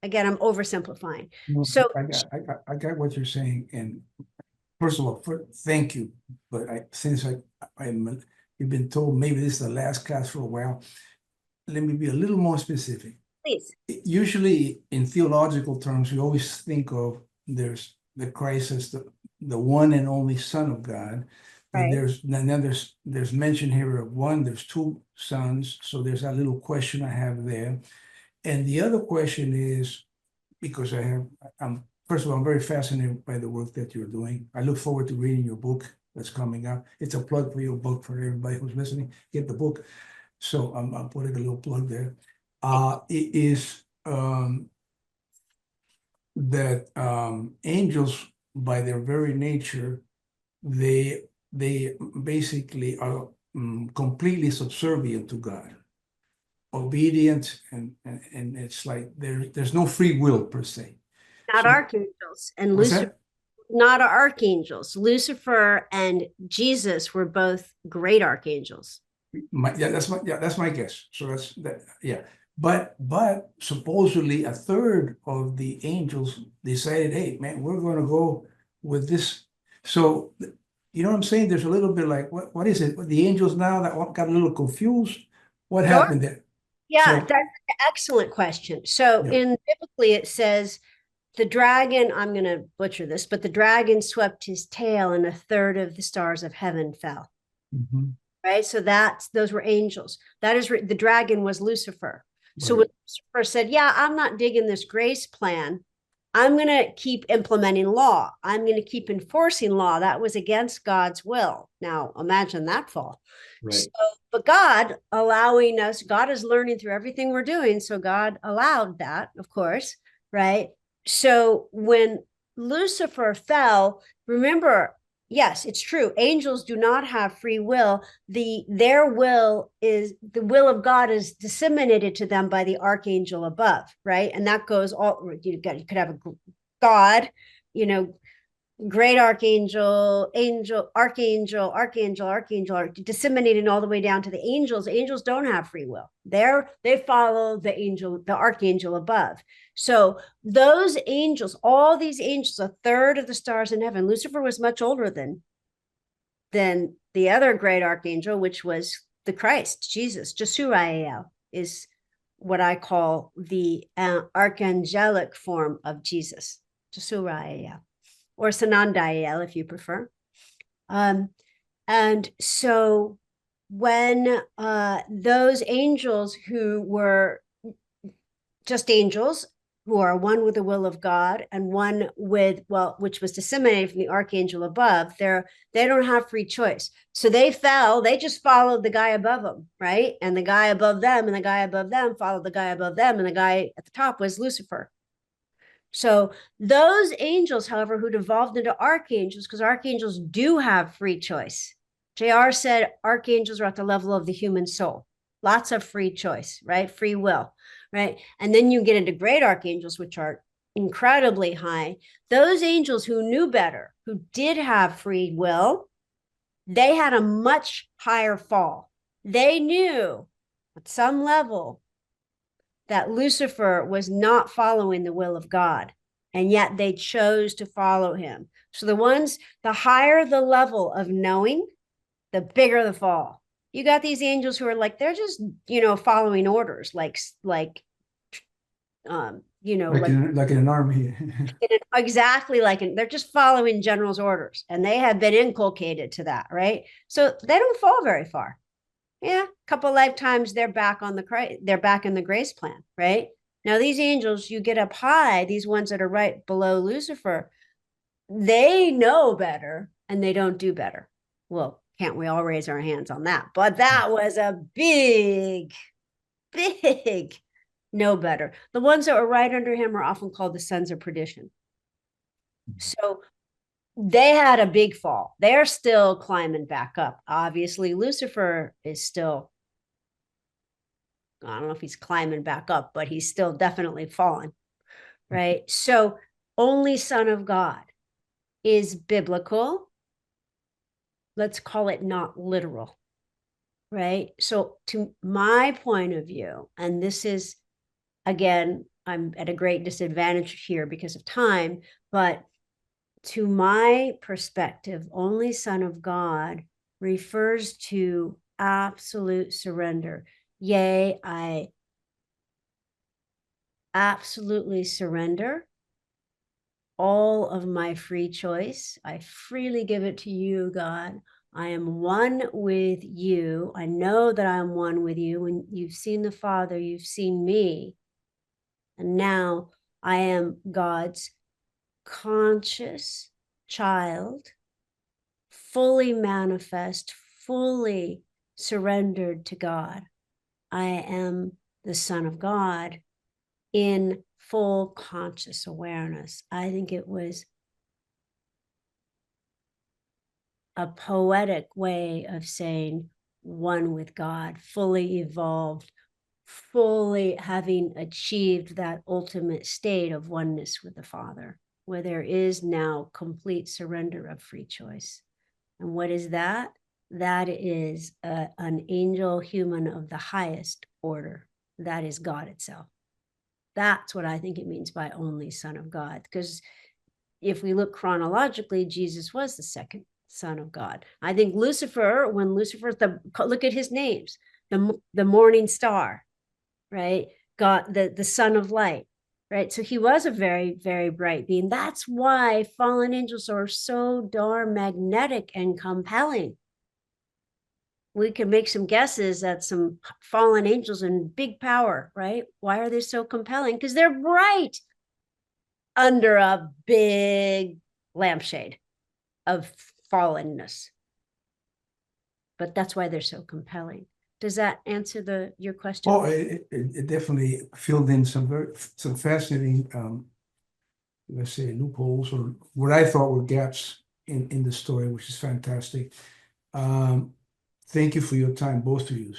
Again, I'm oversimplifying. No, So I got what you're saying, and first of all, thank you. But since you've been told maybe this is the last class for a while, let me be a little more specific. please. Usually, in theological terms, we always think of there's the Christ as the one and only Son of God. And Right. there's mention here of one, there's two sons, so there's a little question I have there. And the other question is, because first of all, I'm very fascinated by the work that you're doing. I look forward to reading your book that's coming up. It's a plug for your book for everybody who's listening. Get the book. So I'm putting a little plug there. It is that angels, by their very nature, they basically are completely subservient to God, obedient, and it's like there's no free will per se. Not So archangels. And what's Lucifer, that? not archangels. Lucifer and Jesus were both great archangels. That's my guess. So that's that. Yeah. But supposedly a third of the angels decided, hey man, we're going to go with this. So you know what I'm saying? There's a little bit like what is it? The angels now that got a little confused. What Sure. happened there? Yeah, So that's an excellent question. So yeah. in biblically it says the dragon, I'm going to butcher this, but the dragon swept his tail and a third of the stars of heaven fell. Mhm. Right. So those were angels. That is the dragon was Lucifer. So Right. when Lucifer said, yeah, I'm not digging this grace plan, I'm going to keep implementing law. I'm going to keep enforcing law. That was against God's will. Now imagine that fall. Right. So, but God allowing us, God is learning through everything we're doing. So God allowed that, of course, right? So when Lucifer fell, remember, yes, it's true. Angels do not have free will. Their will is the will of God is disseminated to them by the archangel above, right? And that goes all you could have a God, great archangel, angel, archangel, disseminating all the way down to the angels. Angels don't have free will. They follow the archangel above. So those angels, all these angels, a third of the stars in heaven. Lucifer was much older than the other great archangel, which was the Christ, Jesus. Jesurael is what I call the archangelic form of Jesus. Jesurael. Or Sanandael, if you prefer. And so when those angels who were just angels, who are one with the will of God and one with, which was disseminated from the archangel above, they don't have free choice. So they fell, they just followed the guy above them, right? And the guy above them and the guy above them followed the guy above them, and the guy at the top was Lucifer. So those angels, however, who evolved into archangels, because archangels do have free choice. JR said archangels are at the level of the human soul. Lots of free choice, right? Free will, right? And then you get into great archangels, which are incredibly high. Those angels who knew better, who did have free will, they had a much higher fall. They knew at some level that Lucifer was not following the will of God, and yet they chose to follow him. So the higher the level of knowing, the bigger the fall. You got these angels who are like, they're just, following orders, like, like like in an army. exactly they're just following general's orders, and they have been inculcated to that, right? So they don't fall very far. Yeah, a couple lifetimes they're back in the grace plan, right? Now these angels, you get up high, these ones that are right below Lucifer, they know better and they don't do better. Well, can't we all raise our hands on that? But that was a big no better. The ones that were right under him are often called the sons of perdition. So they had a big fall. They're still climbing back up. Obviously, Lucifer is still, I don't know if he's climbing back up, but he's still definitely fallen, right? So only Son of God is biblical. Let's call it not literal, right? So to my point of view, and this is, again, I'm at a great disadvantage here because of time, but to my perspective, only Son of God refers to absolute surrender. Yea, I absolutely surrender all of my free choice. I freely give it to you, God. I am one with you. I know that I am one with you. When you've seen the Father, you've seen me. And now I am God's conscious child, fully manifest, fully surrendered to God. I am the Son of God in full conscious awareness. I think it was a poetic way of saying one with God, fully evolved, fully having achieved that ultimate state of oneness with the Father, where there is now complete surrender of free choice. And what is that? That is an angel human of the highest order. That is God itself. That's what I think it means by only Son of God. Because if we look chronologically, Jesus was the second Son of God. I think Lucifer, when Lucifer, look at his names, the morning star, right? God, the son of light, right? So he was a very, very bright being. That's why fallen angels are so darn magnetic and compelling. We can make some guesses at some fallen angels and big power, right? Why are they so compelling? Because they're bright under a big lampshade of fallenness. But that's why they're so compelling. Does that answer your question? Oh, it definitely filled in some fascinating, let's say, loopholes, or what I thought were gaps in the story, which is fantastic. Thank you for your time, both of you.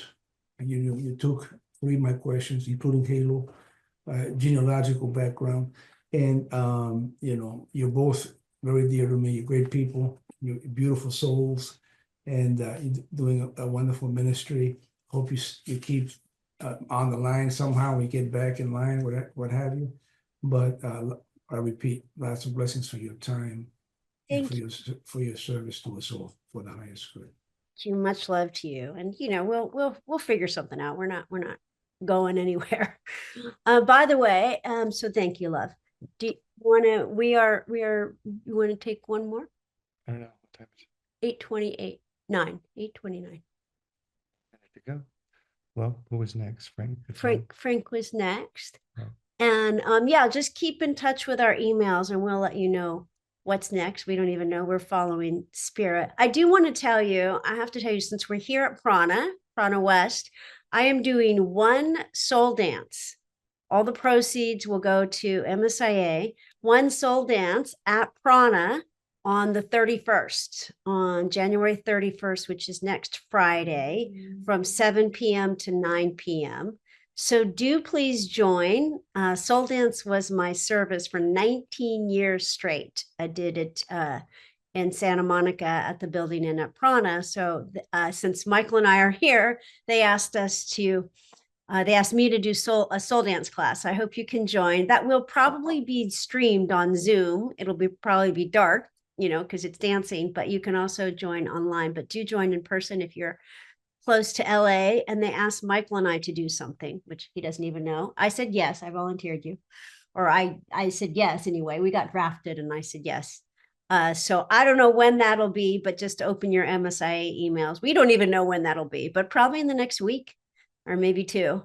And you took three of my questions, including Halo, genealogical background, and you're both very dear to me. You're great people. You're beautiful souls, and you're doing a wonderful ministry. Hope you keep on the line somehow. We get back in line, what have you. But I repeat, lots of blessings for your time and for your service to us all for the highest good. You, much love to you, and we'll figure something out. We're not going anywhere. By the way, so thank you, love. Do you want to? You want to take one more? I don't know what time is 8:28, 8:29. I have to go. Well, who was next? Frank? Frank was next. Oh. And just keep in touch with our emails and we'll let you know what's next. We don't even know. We're following spirit. I do want to tell you, I have to tell you, since we're here at Prana West, I am doing one soul dance. All the proceeds will go to MSIA. One soul dance at Prana on the 31st, on January 31st, which is next Friday, from 7 p.m. to 9 p.m. So do please join. Soul Dance was my service for 19 years straight. I did it in Santa Monica at the Building Inn at Prana. So since Michael and I are here, they asked me to do a soul dance class. I hope you can join. That will probably be streamed on Zoom. It'll probably be dark. you know, because it's dancing, but you can also join online. But do join in person if you're close to LA. And they asked Michael and I to do something, which he doesn't even know. I said yes, I volunteered you. Or I said yes anyway. We got drafted and I said yes. So I don't know when that'll be, but just open your MSIA emails. We don't even know when that'll be, but probably in the next week or maybe two.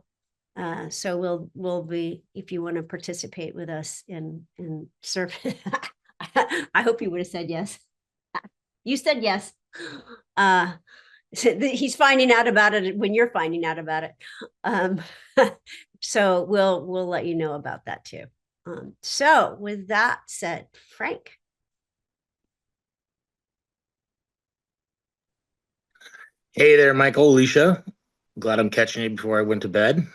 So we'll be, if you want to participate with us in serve. I hope you would have said yes. You said yes. He's finding out about it when you're finding out about it. So we'll let you know about that too. So with that said, Frank. Hey there, Michael, Alicia. Glad I'm catching you before I went to bed.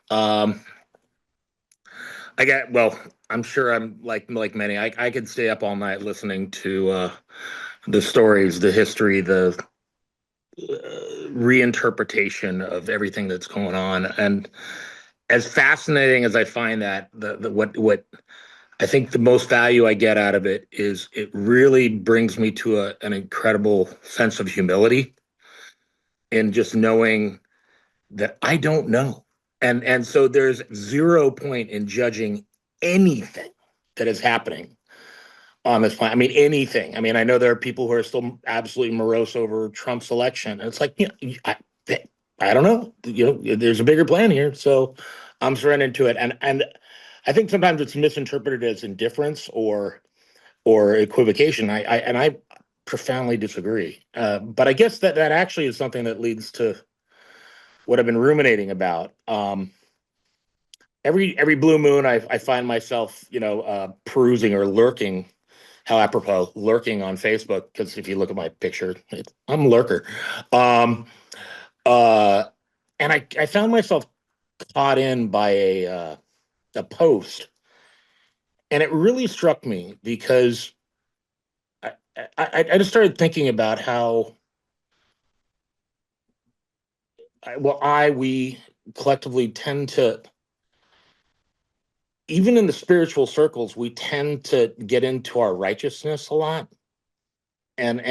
Um, well, I'm sure I'm like many. I could stay up all night listening to the stories, the history, the reinterpretation of everything that's going on. And as fascinating as I find that, what I think the most value I get out of it is it really brings me to an incredible sense of humility in just knowing that I don't know. And so there's 0 point in judging anything that is happening on this planet. I mean, anything. I mean, I know there are people who are still absolutely morose over Trump's election. And it's like, you know, I don't know. You know, there's a bigger plan here. So I'm surrendering to it. And I think sometimes it's misinterpreted as indifference or equivocation. I profoundly disagree. But I guess that actually is something that leads to what I've been ruminating about. Every blue moon, I find myself, you know, perusing or lurking. How apropos, lurking on Facebook, because if you look at my picture, I'm a lurker. Um, uh, and I found myself caught in by a post, and it really struck me because I just started thinking about how we collectively tend to, even in the spiritual circles, we tend to get into our righteousness a lot. And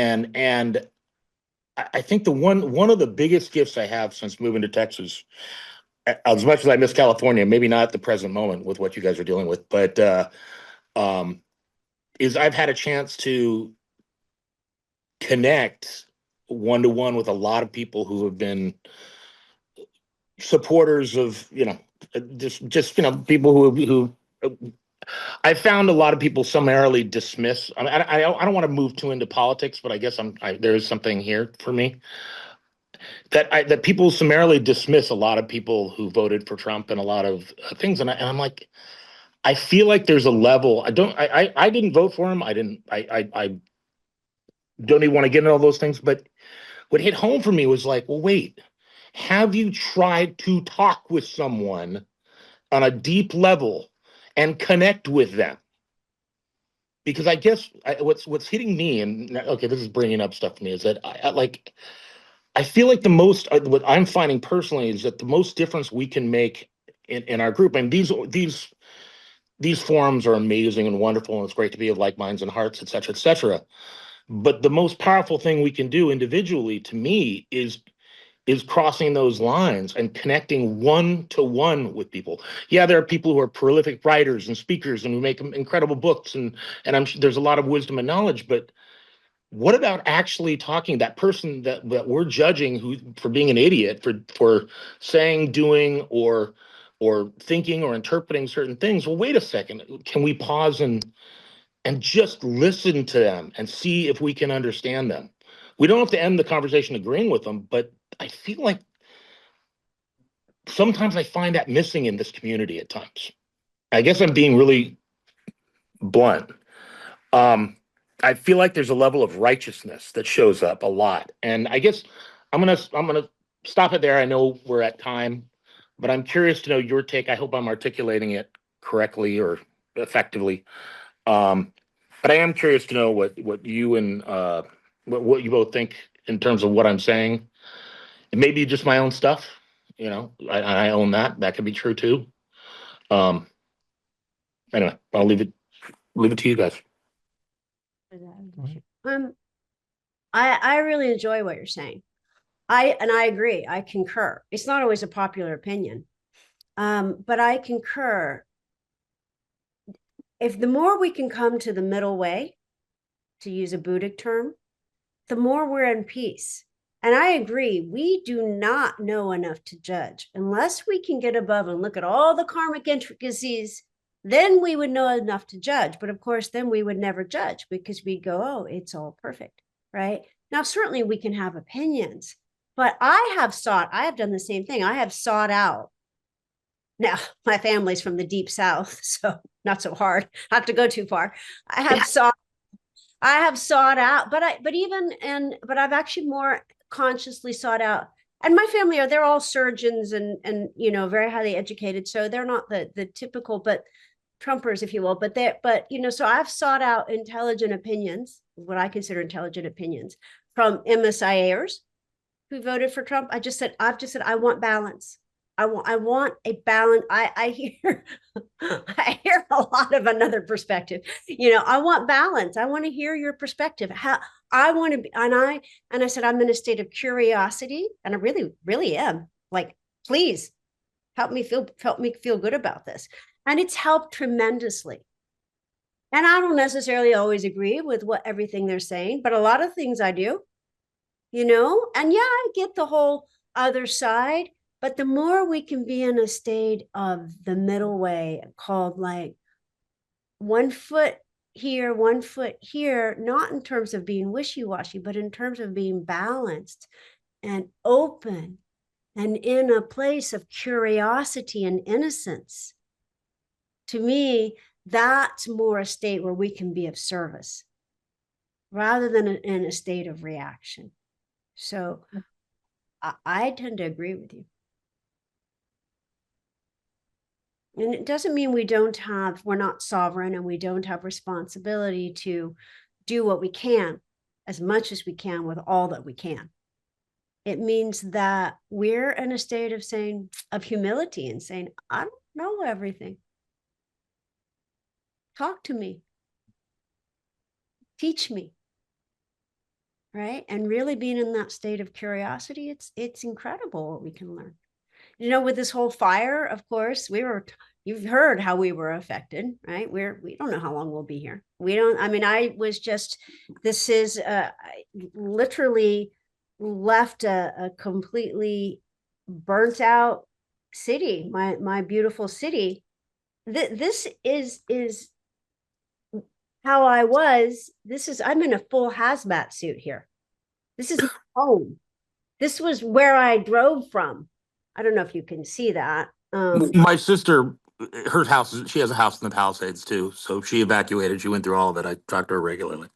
I think one of the biggest gifts I have since moving to Texas, as much as I miss California, maybe not at the present moment with what you guys are dealing with, but is I've had a chance to connect one-to-one with a lot of people who have been supporters of, you know, just you know, people who I found a lot of people summarily dismiss. I mean, I don't want to move too into politics, but I guess there is something here for me that people summarily dismiss a lot of people who voted for Trump and a lot of things, and I'm like, I feel like there's a level. I didn't vote for him. I don't even want to get into all those things. But what hit home for me was like, well, wait, have you tried to talk with someone on a deep level and connect with them? Because I guess what's hitting me, and okay, this is bringing up stuff for me, is that I feel like the most what I'm finding personally is that the most difference we can make in our group, and these forums are amazing and wonderful, and it's great to be of like minds and hearts, et cetera, et cetera. But the most powerful thing we can do individually, to me, is crossing those lines and connecting one-to-one with people. Yeah, there are people who are prolific writers and speakers and who make incredible books, and I'm sure there's a lot of wisdom and knowledge, but what about actually talking that person that we're judging who for being an idiot for saying, doing, or thinking or interpreting certain things? Well, wait a second. Can we pause and just listen to them and see if we can understand them? We don't have to end the conversation agreeing with them, but I feel like sometimes I find that missing in this community at times. I guess I'm being really blunt. I feel like there's a level of righteousness that shows up a lot, and I guess I'm gonna stop it there. I know we're at time, but I'm curious to know your take. I hope I'm articulating it correctly or effectively. Um, but I am curious to know what you and what you both think in terms of what I'm saying. It may be just my own stuff, you know. I own that. That could be true too. Um, anyway, I'll leave it to you guys. I really enjoy what you're saying. I agree. I concur. It's not always a popular opinion. But I concur. If the more we can come to the middle way, to use a Buddhic term, the more we're in peace. And I agree, we do not know enough to judge. Unless we can get above and look at all the karmic intricacies, then we would know enough to judge. But of course, then we would never judge because we'd go, oh, it's all perfect, right? Now, certainly we can have opinions, but I have done the same thing. I have sought out. Now, my family's from the deep South, so not so hard. I have to go too far. I have sought out, but I've actually more consciously sought out. And my family they're all surgeons and very highly educated, so they're not the typical but Trumpers, if you will. So I've sought out intelligent opinions, what I consider intelligent opinions, from MSIAers who voted for Trump. I've just said I want balance. I want a balance. I hear I hear a lot of another perspective. I want balance. I want to hear your perspective. How I want to be, and I said I'm in a state of curiosity, and I really, really am. Like, please help me feel good about this. And it's helped tremendously. And I don't necessarily always agree with everything they're saying, but a lot of things I do, and yeah, I get the whole other side. But the more we can be in a state of the middle way, called like 1 foot here, 1 foot here, not in terms of being wishy-washy, but in terms of being balanced and open and in a place of curiosity and innocence. To me, that's more a state where we can be of service rather than in a state of reaction. So I tend to agree with you. And it doesn't mean we're not sovereign and we don't have responsibility to do what we can, as much as we can with all that we can. It means that we're in a state of humility and saying, I don't know everything. Talk to me. Teach me. Right? And really being in that state of curiosity, it's incredible what we can learn. With this whole fire, of course, you've heard how we were affected, right? We don't know how long we'll be here. This is literally left a completely burnt out city, my beautiful city. This is how I was. I'm in a full hazmat suit here. This is home. This was where I drove from. I don't know if you can see that. My sister, her house, she has a house in the Palisades too. So she evacuated. She went through all of it. I talk to her regularly.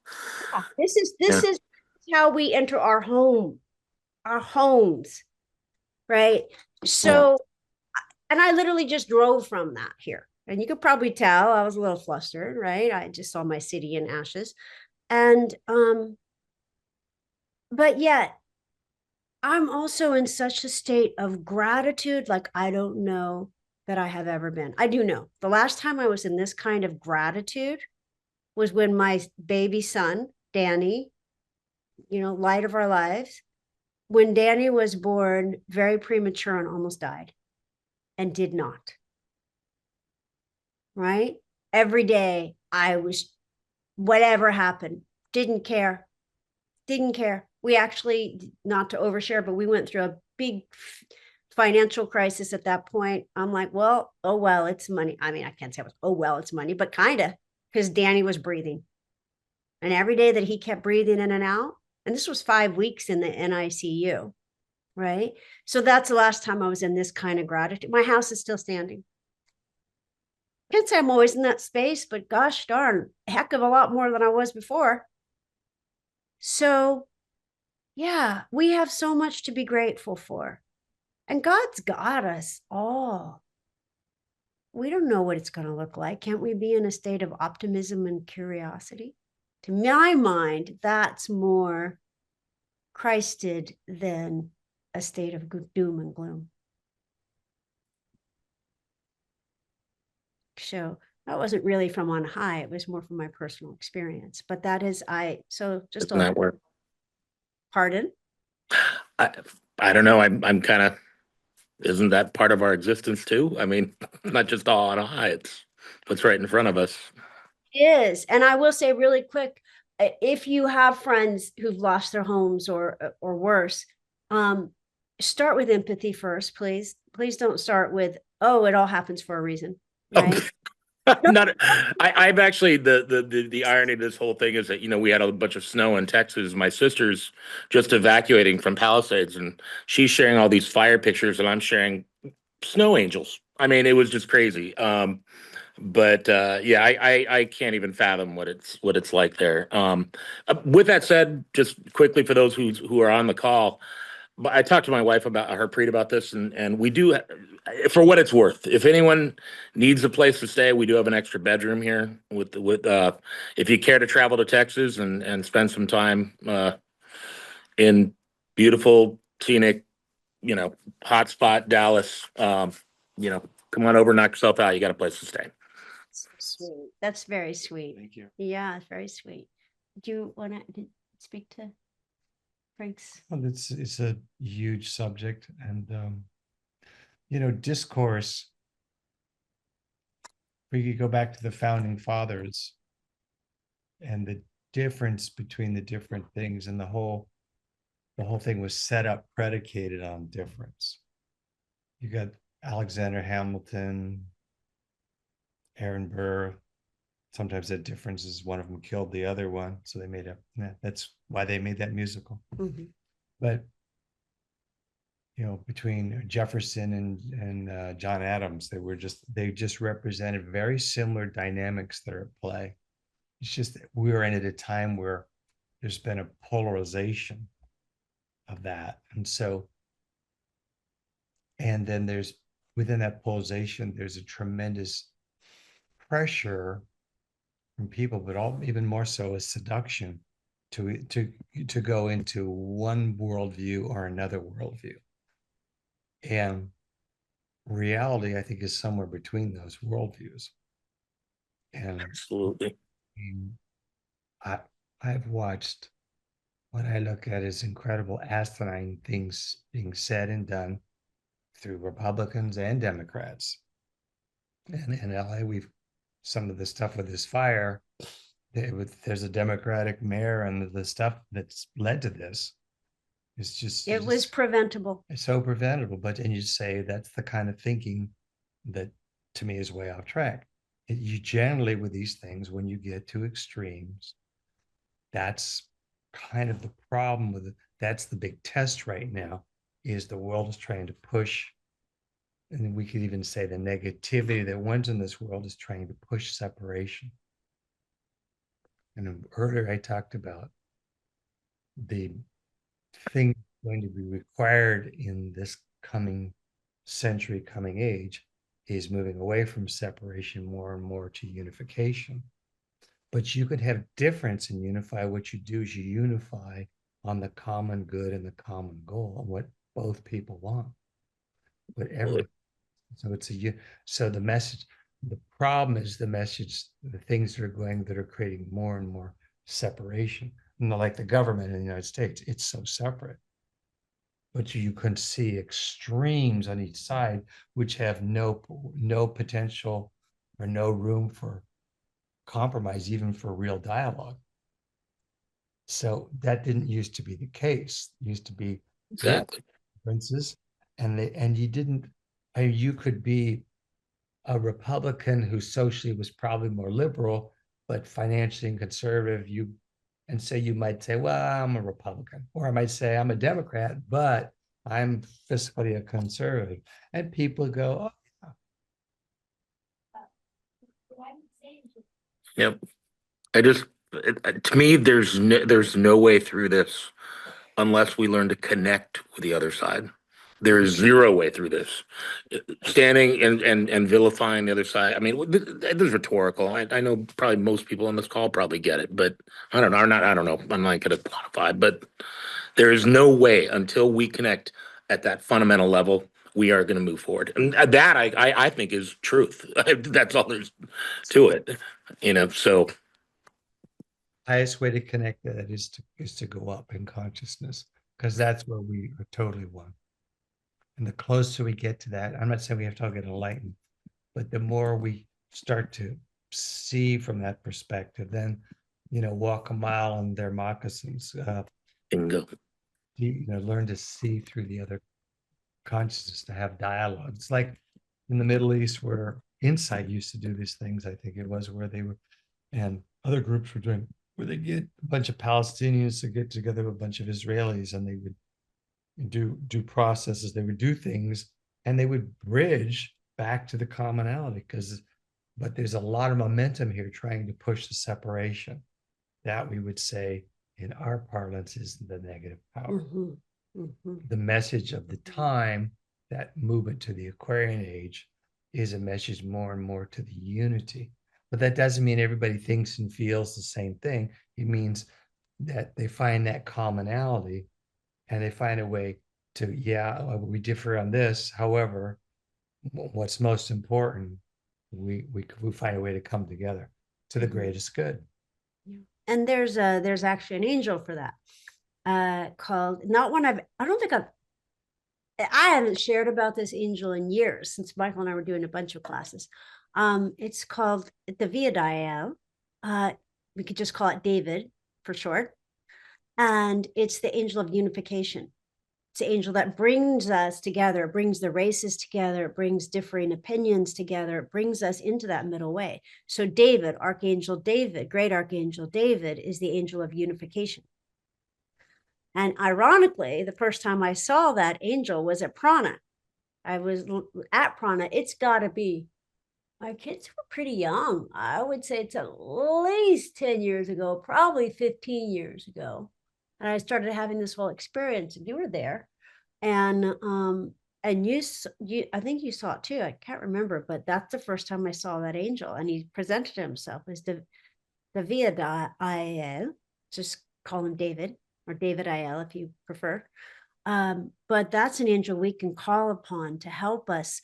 Yeah, this is how we enter our homes, right? So, and I literally just drove from that here. And you could probably tell I was a little flustered, right? I just saw my city in ashes. And, but yet, I'm also in such a state of gratitude, like I don't know that I have ever been. I do know. The last time I was in this kind of gratitude was when my baby son, Danny, light of our lives, when Danny was born very premature and almost died and did not. Right? Every day I was, whatever happened, didn't care. We actually, not to overshare, but we went through a big financial crisis at that point. I'm like, well, oh, well, it's money. I mean, I can't say it was, oh, well, it's money, but kind of, because Danny was breathing. And every day that he kept breathing in and out, and this was 5 weeks in the NICU, right? So that's the last time I was in this kind of gratitude. My house is still standing. Can't say I'm always in that space, but gosh darn, a heck of a lot more than I was before. So yeah, we have so much to be grateful for. And God's got us all. We don't know what it's going to look like. Can't we be in a state of optimism and curiosity? To my mind, that's more Christed than a state of doom and gloom. So That wasn't really from on high. It was more from my personal experience. But that is, so just Doesn't that work? pardon. I, I don't know. I'm kind of, isn't that part of our existence too? I mean, not just all on a high, it's what's right in front of us. It is. And I will say really quick, if you have friends who've lost their homes or worse, start with empathy first, please. Please don't start with, oh, it all happens for a reason. Right. Not, I've actually the irony of this whole thing is that, you know, we had a bunch of snow in Texas. My sister's just evacuating from Palisades, and she's sharing all these fire pictures, and I'm sharing snow angels. I mean, it was just crazy. But yeah, I can't even fathom what it's like there. With that said, just quickly for those who are on the call, but I talked to my wife about Harpreet about this, and we do, for what it's worth. If anyone needs a place to stay, we do have an extra bedroom here. If you care to travel to Texas and spend some time in beautiful, scenic, you know, hotspot Dallas, you know, come on over, knock yourself out. You got a place to stay. Sweet. That's very sweet. Thank you. Yeah, it's very sweet. Do you want to speak to Frank's? Well, it's a huge subject, and you know, discourse. We could go back to the founding fathers and the difference between the different things, and the whole thing was set up predicated on difference. You got Alexander Hamilton, Aaron Burr. Sometimes that difference is one of them killed the other one, so they made that's why they made that musical. Mm-hmm. But you know, between Jefferson and John Adams, they just represented very similar dynamics that are at play. It's just that we were in at a time where there's been a polarization of that, and then there's within that polarization, there's a tremendous pressure from people, but even more so a seduction to go into one worldview or another worldview. And reality, I think, is somewhere between those worldviews. And Absolutely. I've watched what I look at as incredible asinine things being said and done through Republicans and Democrats. And in LA, some of the stuff with this fire, there's a Democratic mayor, and the stuff that's led to this is just, it was preventable. It's so preventable. And you say that's the kind of thinking that to me is way off track. You generally, with these things, when you get to extremes, that's kind of the problem with it. That's the big test right now, is the world is trying to push, and we could even say the negativity that went in this world is trying to push separation. And earlier I talked about the thing going to be required in this coming century, coming age, is moving away from separation more and more to unification. But you could have difference and unify. What you do is you unify on the common good and the common goal, what both people want. So the message, the problem is the message, the things that are creating more and more separation. And like the government in the United States, it's so separate. But you can see extremes on each side, which have no potential or no room for compromise, even for real dialogue. So that didn't used to be the case. It used to be Exactly. differences, and you could be a Republican who socially was probably more liberal, but financially and conservative. And so you might say, well, I'm a Republican, or I might say I'm a Democrat, but I'm fiscally a conservative. And people go, oh, yeah. Yep. To me, there's no way through this unless we learn to connect with the other side. There is zero way through this. Standing and vilifying the other side. I mean, this is rhetorical. I know probably most people on this call probably get it, but I don't know. I don't know. I'm not going to quantify, but there is no way until we connect at that fundamental level we are going to move forward. And that I think is truth. That's all there's to it, you know. So Highest way to connect that is to go up in consciousness, because that's where we are totally one. And the closer we get to that, I'm not saying we have to all get enlightened, but the more we start to see from that perspective, then, you know, walk a mile in their moccasins, bingo. Learn to see through the other consciousness, to have dialogue. It's like in the Middle East where Insight used to do these things, I think it was, where they were, and other groups were doing, where they get a bunch of Palestinians to get together with a bunch of Israelis, and they would do processes, they would do things, and they would bridge back to the commonality, but there's a lot of momentum here trying to push the separation. That, we would say in our parlance, is the negative power. The message of the time, that movement to the Aquarian age, is a message more and more to the unity. But that doesn't mean everybody thinks and feels the same thing. It means that they find that commonality, and they find a way to, we differ on this. However, what's most important, we find a way to come together to the greatest good. And there's actually an angel for that, called, not one I haven't shared about this angel in years, since Michael and I were doing a bunch of classes. It's called the Viadiel. We could just call it David for short. And it's the angel of unification. It's the angel that brings us together, brings the races together, brings differing opinions together, brings us into that middle way. So David, Archangel David, great Archangel David, is the angel of unification. And ironically, the first time I saw that angel was at Prana. I was at Prana. It's got to be, my kids were pretty young. I would say it's at least 10 years ago, probably 15 years ago. And I started having this whole experience, and you were there. And you, I think you saw it too. I can't remember, but that's the first time I saw that angel. And he presented himself as the Viadiel, just call him David, or David Iel if you prefer. But that's an angel we can call upon to help us,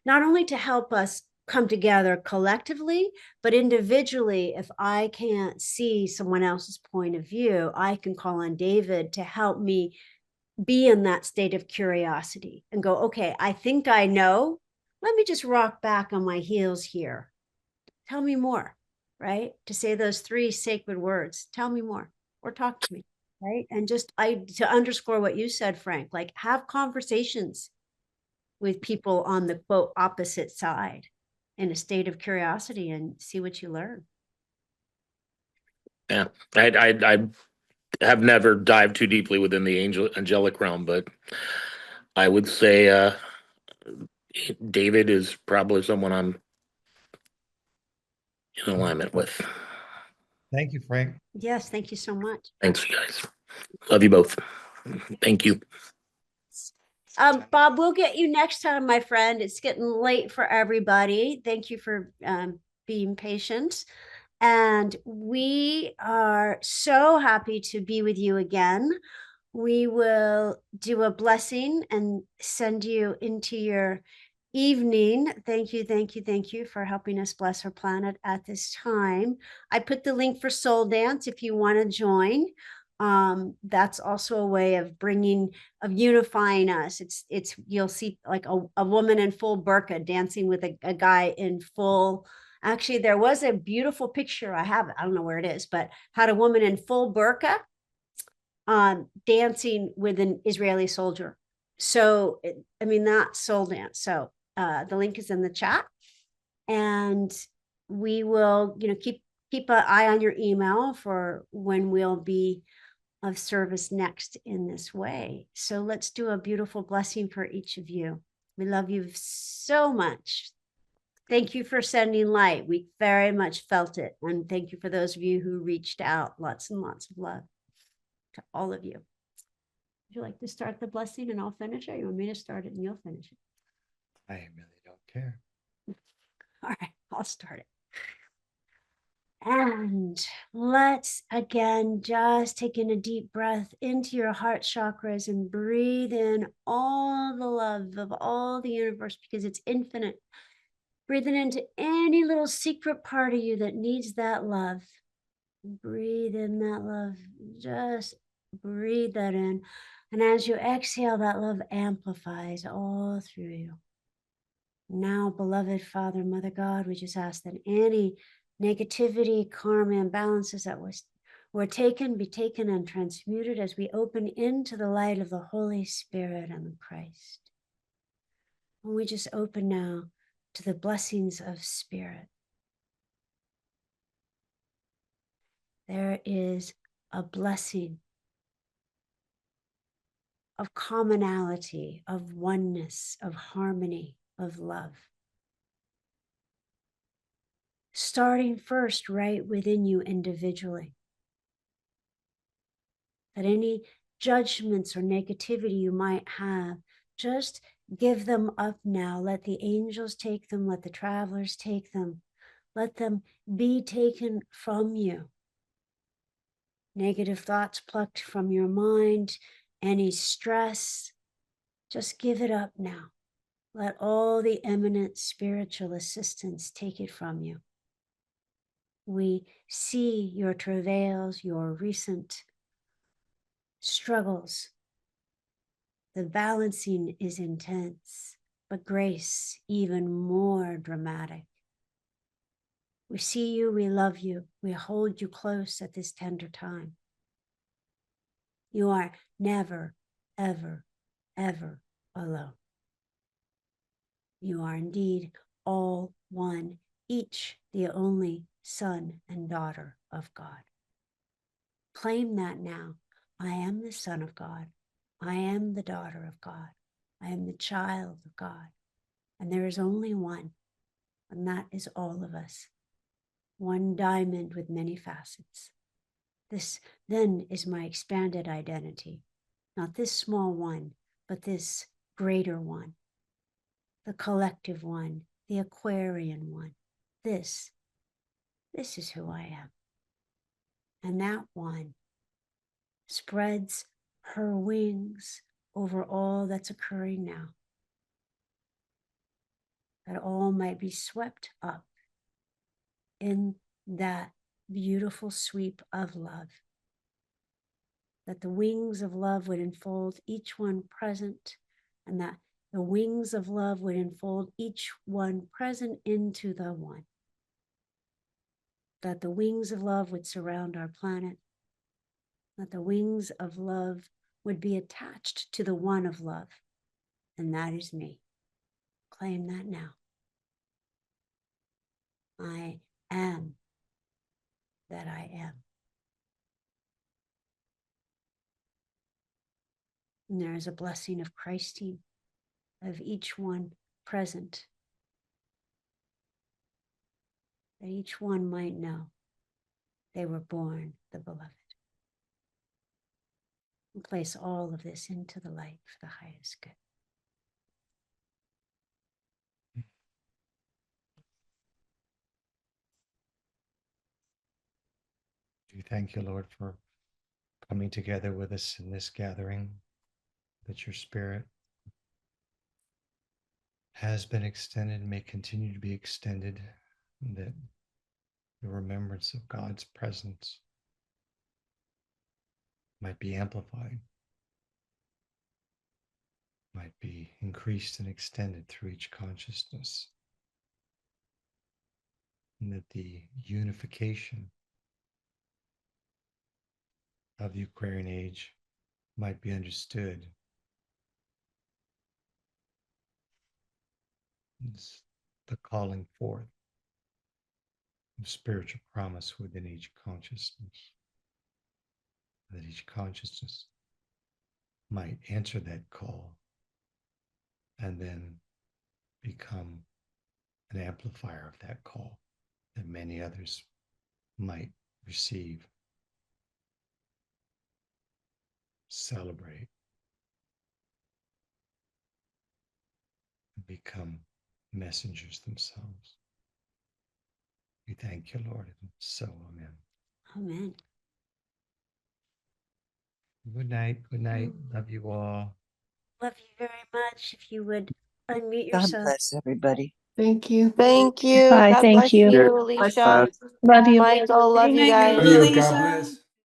not only to help us come together collectively, but individually. If I can't see someone else's point of view, I can call on David to help me be in that state of curiosity and go, okay, I think I know. Let me just rock back on my heels here. Tell me more, right? To say those 3 sacred words, tell me more, or talk to me, right? And just to underscore what you said, Frank, like, have conversations with people on the quote opposite side in a state of curiosity, and see what you learn. Yeah, I have never dived too deeply within the angelic realm, but I would say David is probably someone I'm in alignment with. Thank you, Frank. Yes, thank you so much. Thanks, you guys. Love you both. Thank you. Bob, we'll get you next time, my friend. It's getting late for everybody. Thank you for being patient. And we are so happy to be with you again. We will do a blessing and send you into your evening. Thank you, thank you, thank you for helping us bless our planet at this time. I put the link for Soul Dance if you want to join. That's also a way of unifying us. It's you'll see like a woman in full burqa dancing with a guy in full. Actually, there was a beautiful picture. I don't know where it is, but had a woman in full burqa dancing with an Israeli soldier. So, that's soul dance. So the link is in the chat, and we will, keep an eye on your email for when we'll be of service next in this way. So let's do a beautiful blessing for each of you. We love you so much. Thank you for sending light. We very much felt it. And thank you for those of you who reached out. Lots and lots of love to all of you. Would you like to start the blessing and I'll finish it? Or you want me to start it and you'll finish it? I really don't care. All right, I'll start it. And let's again just take in a deep breath into your heart chakras and breathe in all the love of all the universe because it's infinite. Breathing into any little secret part of you that needs that love. Breathe in that love. Just breathe that in. And as you exhale, that love amplifies all through you. Now, beloved Father, Mother God, we just ask that any negativity, karma, imbalances that were taken be taken and transmuted as we open into the light of the Holy Spirit and the Christ. And we just open now to the blessings of Spirit. There is a blessing of commonality, of oneness, of harmony, of love. Starting first right within you individually. That any judgments or negativity you might have, just give them up now. Let the angels take them, let the travelers take them, let them be taken from you. Negative thoughts plucked from your mind, any stress, just give it up now. Let all the eminent spiritual assistance take it from you. We see your travails, your recent struggles. The balancing is intense, but grace even more dramatic. We see you, we love you, we hold you close at this tender time. You are never, ever, ever alone. You are indeed all one, each the only son and daughter of God. Claim that now. I am the son of God. I am the daughter of God. I am the child of God. And there is only one, and that is all of us. One diamond with many facets. This then is my expanded identity. Not this small one, but this greater one. The collective one, the Aquarian one. This is who I am. And that one spreads her wings over all that's occurring now. That all might be swept up in that beautiful sweep of love. That the wings of love would enfold each one present, and that the wings of love would enfold each one present into the one. That the wings of love would surround our planet. That the wings of love would be attached to the one of love, and that is me. Claim that now. I am that I am. And there is a blessing of Christing of each one present, that each one might know they were born the beloved. And place all of this into the light for the highest good. We thank you, Lord, for coming together with us in this gathering, that your spirit has been extended and may continue to be extended, and that the remembrance of God's presence might be amplified, might be increased and extended through each consciousness, and that the unification of the Aquarian age might be understood as the calling forth of spiritual promise within each consciousness, that each consciousness might answer that call and then become an amplifier of that call, that many others might receive, celebrate, and become messengers themselves. We thank you, Lord. So, amen. Amen. Good night. Good night. Love you all. Love you very much. If you would unmute God yourself. bless everybody. Thank you. Thank you. Bye. God Thank bless you. you, Alicia. Love you. Michael, love you guys. God bless.